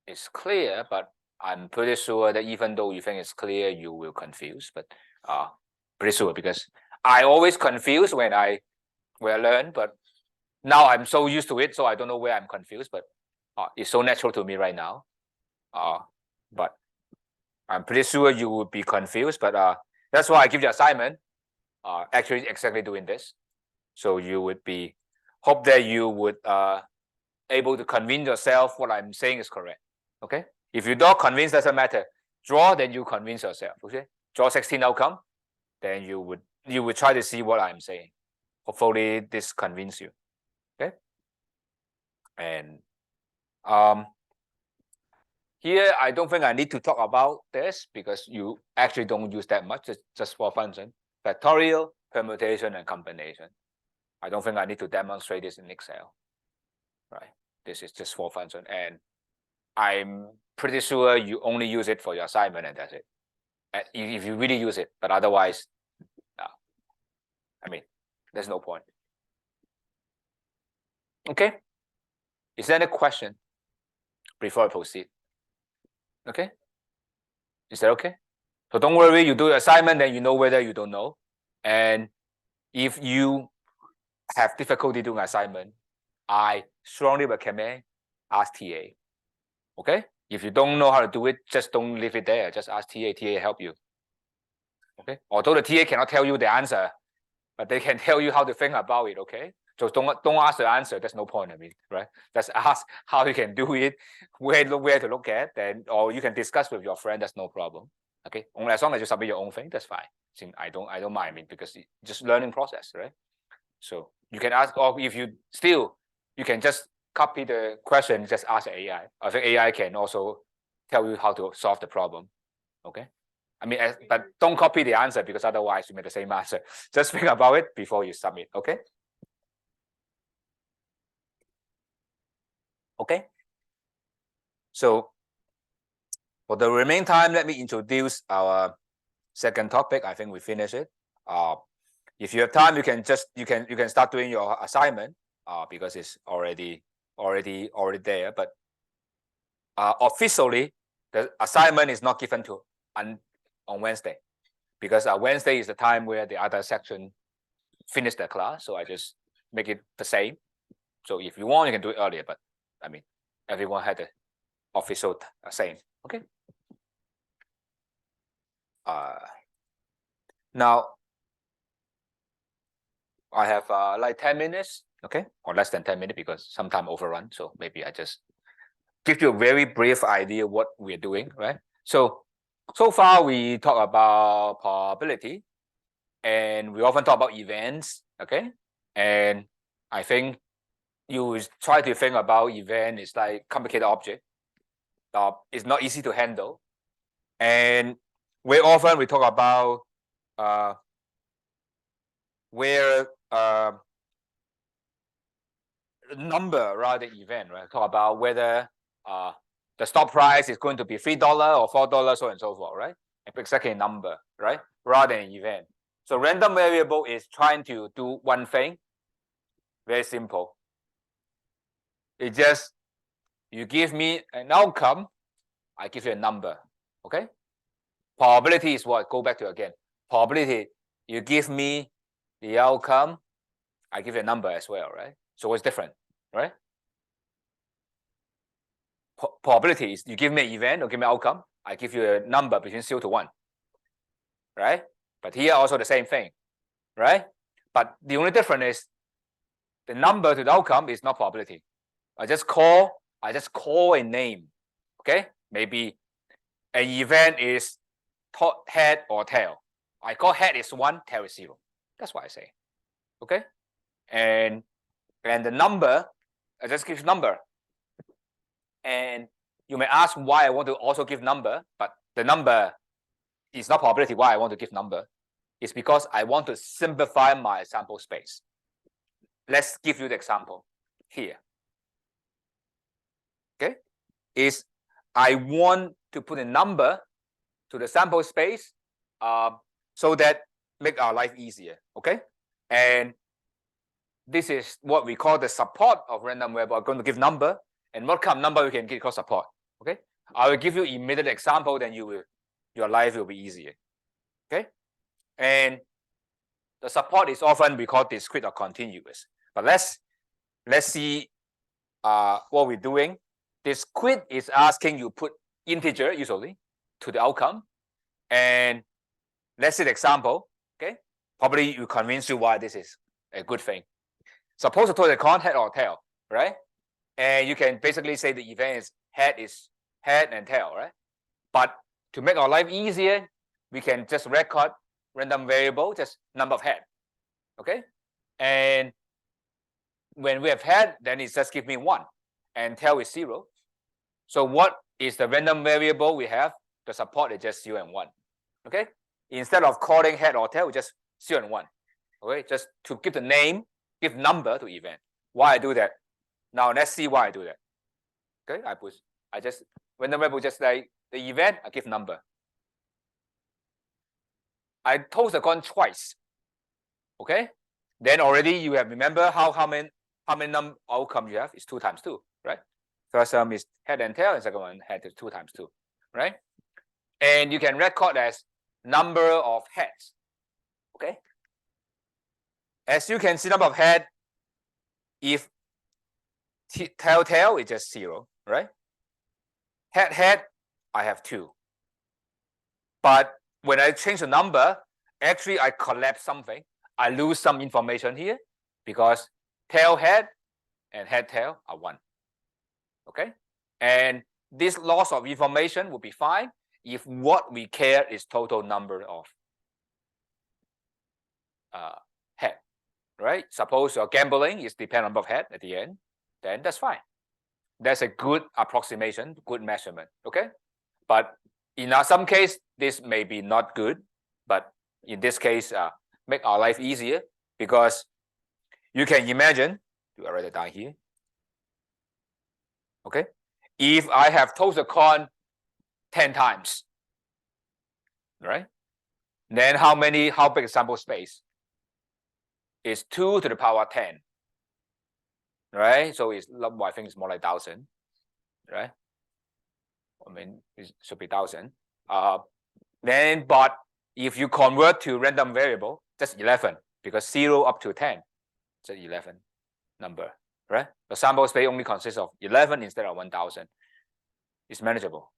it's clear, but I'm pretty sure that even though you think it's clear, you will confuse. But pretty sure, because I always confuse when I learn, but now I'm so used to it, so I don't know where I'm confused. But it's so natural to me right now. But I'm pretty sure you would be confused. But that's why I give you assignment. Actually, exactly doing this, so you would be hope that you would able to convince yourself what I'm saying is correct. Okay. If you don't convince, doesn't matter. Draw, then you convince yourself. Okay. Draw 16 outcome, then you would try to see what I'm saying. Hopefully, this convince you. Okay. And here I don't think I need to talk about this because you actually don't use that much. It's just for function, factorial, permutation, and combination. I don't think I need to demonstrate this in Excel. Right. This is just for function, and I'm pretty sure you only use it for your assignment, and that's it. If you really use it, but otherwise, I mean, there's no point. Okay. Is there any question before I proceed? Okay. Is that okay? So don't worry, you do your assignment, then you know whether you don't know. And if you have difficulty doing assignment, I strongly recommend ask TA. Okay. If you don't know how to do it, just don't leave it there. Just ask TA. TA help you. Okay. Although the TA cannot tell you the answer, but they can tell you how to think about it. Okay. So don't ask the answer. There's no point. I mean, right? Just ask how you can do it, where to look at, then or you can discuss with your friend. That's no problem. Okay. Only as long as you submit your own thing, that's fine. I don't mind. I mean, because it's just learning process, right? So you can ask, or if you still, you can just copy the question, just ask AI. I think AI can also tell you how to solve the problem. Okay. I mean, but don't copy the answer because otherwise you make the same answer. Just think about it before you submit. Okay. Okay. So for the remaining time, let me introduce our second topic. I think we finished it. If you have time, you can start doing your assignment because it's already there. But officially, the assignment is not given to on Wednesday because Wednesday is the time where the other section finish their class. So I just make it the same. So if you want, you can do it earlier. But I mean, everyone had the official same. Okay. Now I have like 10 minutes, okay, or less than 10 minutes because sometimes overrun. So maybe I just give you a very brief idea what we're doing, right? So far we talk about probability, and we often talk about events, okay? And I think you try to think about event is like complicated object. It's not easy to handle, and very often we talk about where number rather than event, right? Talk about whether the stock price is going to be $3 or $4, so on and so forth, right? Exactly a number, right? Rather than an event. So random variable is trying to do one thing. Very simple. It just you give me an outcome, I give you a number. Okay. Probability is what? Go back to again. Probability. You give me the outcome, I give you a number as well, right? So what's different, right? Probability is you give me an event or give me an outcome, I give you a number between 0 to 1, right? But here also the same thing, right? But the only difference is the number to the outcome is not probability. I just call a name, okay? Maybe an event is head or tail. I call head is 1, tail is 0. That's what I say, okay? And the number, I just give number. And you may ask why I want to also give number, but the number is not probability. Why I want to give number is because I want to simplify my sample space. Let's give you the example here. Okay, is I want to put a number to the sample space so that make our life easier. Okay, and this is what we call the support of random variable. I'm going to give number, and what kind of number we can get called support. Okay, I will give you immediate example, then your life will be easier. Okay, and the support is often we call discrete or continuous. But let's see what we're doing. Discrete is asking you put integer usually to the outcome, and let's see the example. Okay, probably will convince you why this is a good thing. Suppose the total con head or tail, right? And you can basically say the event is head and tail, right? But to make our life easier, we can just record random variable, just number of head. Okay, and when we have head, then it just give me 1, and tail is 0. So what is the random variable we have? The support is just 0 and 1. Okay, instead of calling head or tail, we just 0 and 1. Okay, just to give the name, give number to event. Why I do that? Now let's see why I do that. Okay, I just random variable just like the event, I give number. I toss the coin twice. Okay, then already you have remember how many outcome you have is 2 times 2, right? First term is head and tail, and second one head is 2 times 2, right? And you can record as number of heads. Okay, as you can see, number of head, if tail is just 0, right? Head, I have 2. But when I change the number, actually I collapse something. I lose some information here because tail head and head tail are 1. Okay, and this loss of information will be fine if what we care is total number of head, right? Suppose your gambling is depend on number of head at the end, then that's fine. That's a good approximation, good measurement. Okay, but in some case this may be not good, but in this case make our life easier, because you can imagine, I write it down here. Okay, if I have tossed the coin 10 times, right, then how big is sample space? It's 2 to the power 10, right? So it's, I think it's more like 1,000, right? I mean, it should be 1,000. Then, but if you convert to random variable, just 11, because 0 up to 10, it's an 11 number, right? The sample space only consists of 11 instead of 1,000. It's manageable,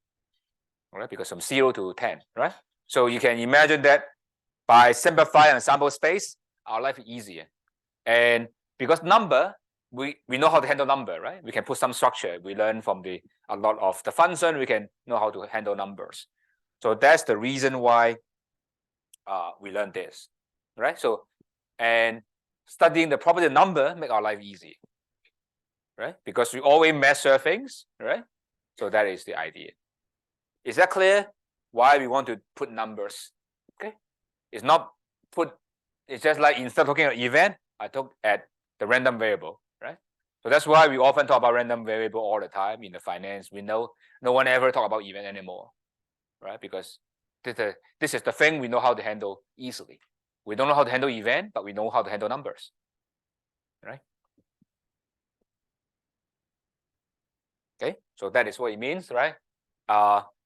right? Because from 0 to 10, right? So you can imagine that by simplifying the sample space, our life is easier. And because number, we know how to handle number, right? We can put some structure. We learn from a lot of the function. We can know how to handle numbers. So that's the reason why we learn this, right? So, and studying the property of number make our life easy, right? Because we always measure things, right? So that is the idea. Is that clear? Why we want to put numbers? Okay, it's not put. It's just like instead of looking at event, I look at the random variable, right? So that's why we often talk about random variable all the time in the finance. We know no one ever talk about event anymore, right? Because this is the thing we know how to handle easily. We don't know how to handle event, but we know how to handle numbers, right? Okay, so that is what it means, right?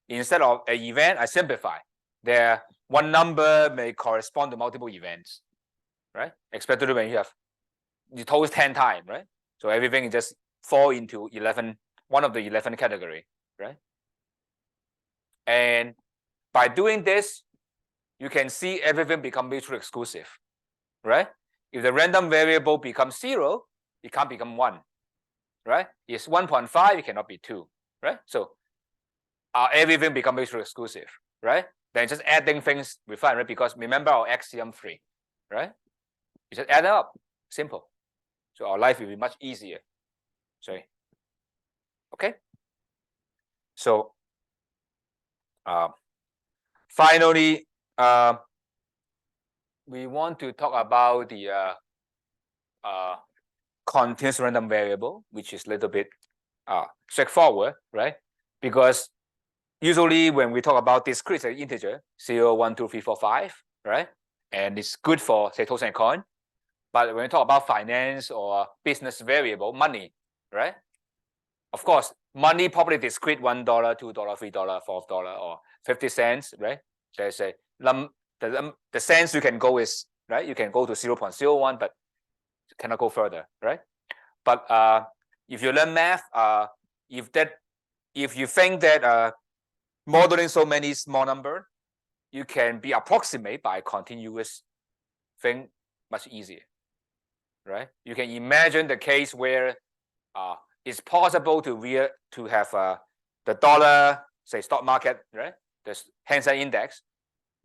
Instead of an event, I simplify. There, one number may correspond to multiple events, right? Especially when you toss 10 times, right? So everything just fall into 11, one of the 11 category, right? And by doing this, you can see everything become mutually exclusive, right? If the random variable becomes 0, it can't become 1, right? It's 1.5, it cannot be 2, right? So everything becomes mutually exclusive, right? Then just adding things we find, right? Because remember our axiom 3, right? You just add up, simple. So our life will be much easier. Sorry. Okay. So finally, we want to talk about the continuous random variable, which is a little bit straightforward, right? Because usually when we talk about discrete integer, 0, 1, 2, 3, 4, 5, right? And it's good for, say, total and coin. But when we talk about finance or business variable, money, right? Of course, money probably discrete $1, $2, $3, $4, or 50 cents, right? There's a the cents you can go is, right? You can go to 0.01, but you cannot go further, right? But if you learn math, if you think that modeling so many small number, you can be approximate by continuous thing much easier, right? You can imagine the case where it's possible to have the dollar, say stock market, right? The Hang Seng Index,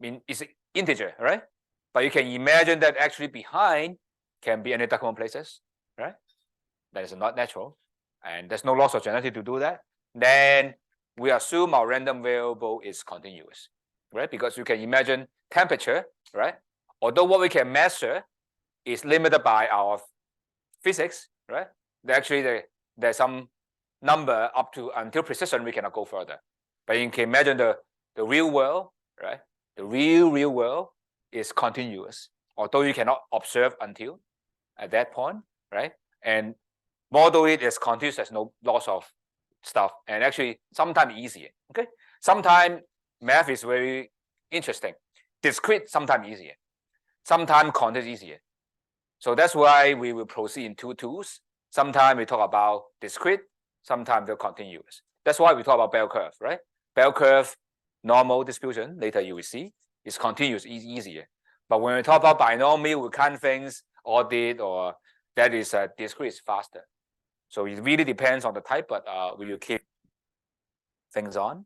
it's integer, right? But you can imagine that actually behind can be any decimal places, right? That is not natural, and there's no loss of generality to do that. Then we assume our random variable is continuous, right? Because you can imagine temperature, right? Although what we can measure is limited by our physics, right? Actually, there's some number up to until precision we cannot go further. But you can imagine the real world, right? The real world is continuous, although you cannot observe until at that point, right? And model it as continuous, there's no loss of stuff, and actually sometimes easier. Okay, sometimes math is very interesting. Discrete sometimes easier, sometimes continuous easier. So that's why we will proceed in two tools. Sometimes we talk about discrete, sometimes they're continuous. That's why we talk about bell curve, right? Bell curve, normal distribution, later you will see, is continuous, easier. But when we talk about binomial, we count things, audit, or that is discrete, is faster. So it really depends on the type, but we will keep things on.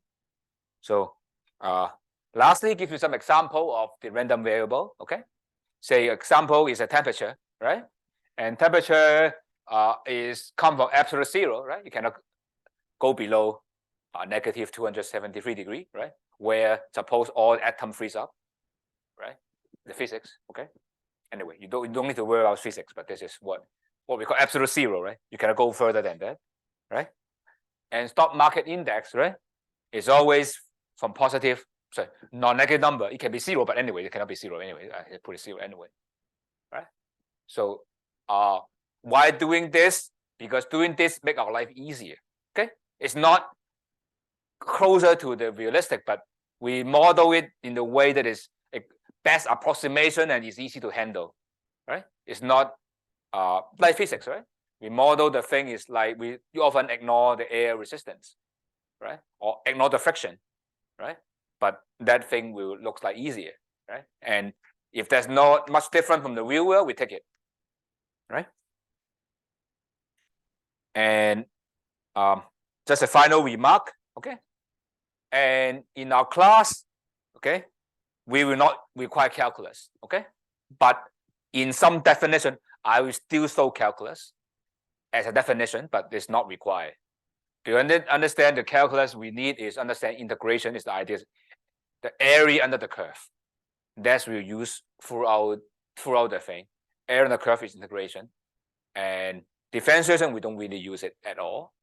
So lastly, give you some example of the random variable, okay? Say example is a temperature, right? And temperature is come from absolute zero, right? You cannot go below negative 273 degree, right? Where suppose all atom freeze up, right? The physics, okay? Anyway, you don't need to worry about physics, but this is what we call absolute zero, right? You cannot go further than that, right? And stock market index, right, is always from positive, sorry, non-negative number. It can be zero, but anyway, it cannot be zero anyway. I put it zero anyway, right? So why doing this? Because doing this make our life easier, okay? It's not closer to the realistic, but we model it in the way that is a best approximation and is easy to handle, right? It's not like physics, right? We model the thing is like you often ignore the air resistance, right? Or ignore the friction, right? But that thing will look like easier, right? And if there's not much different from the real world, we take it, right? And just a final remark, okay? And in our class, okay, we will not require calculus, okay? But in some definition, I will still show calculus as a definition, but it's not required. To understand the calculus, we need is understand integration is the idea, the area under the curve. That's we use throughout the thing. Area under the curve is integration, and differentiation we don't really use it at all.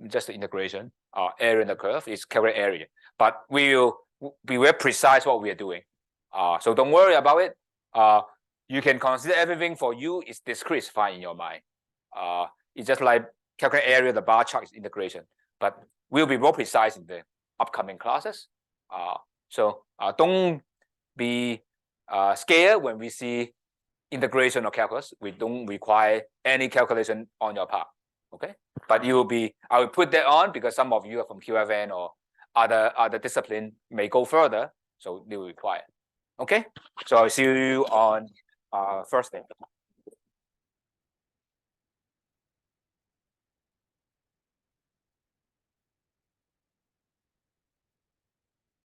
Just the integration. Area under the curve is calculate area, but we will be very precise what we are doing. So don't worry about it. You can consider everything for you is discrete, fine in your mind. It's just like calculate area, the bar chart is integration, but we'll be more precise in the upcoming classes. So don't be scared when we see integration or calculus. We don't require any calculation on your part, okay? But you will be, I will put that on because some of you are from QFN or other discipline may go further, so they will require. Okay, so I'll see you on Thursday.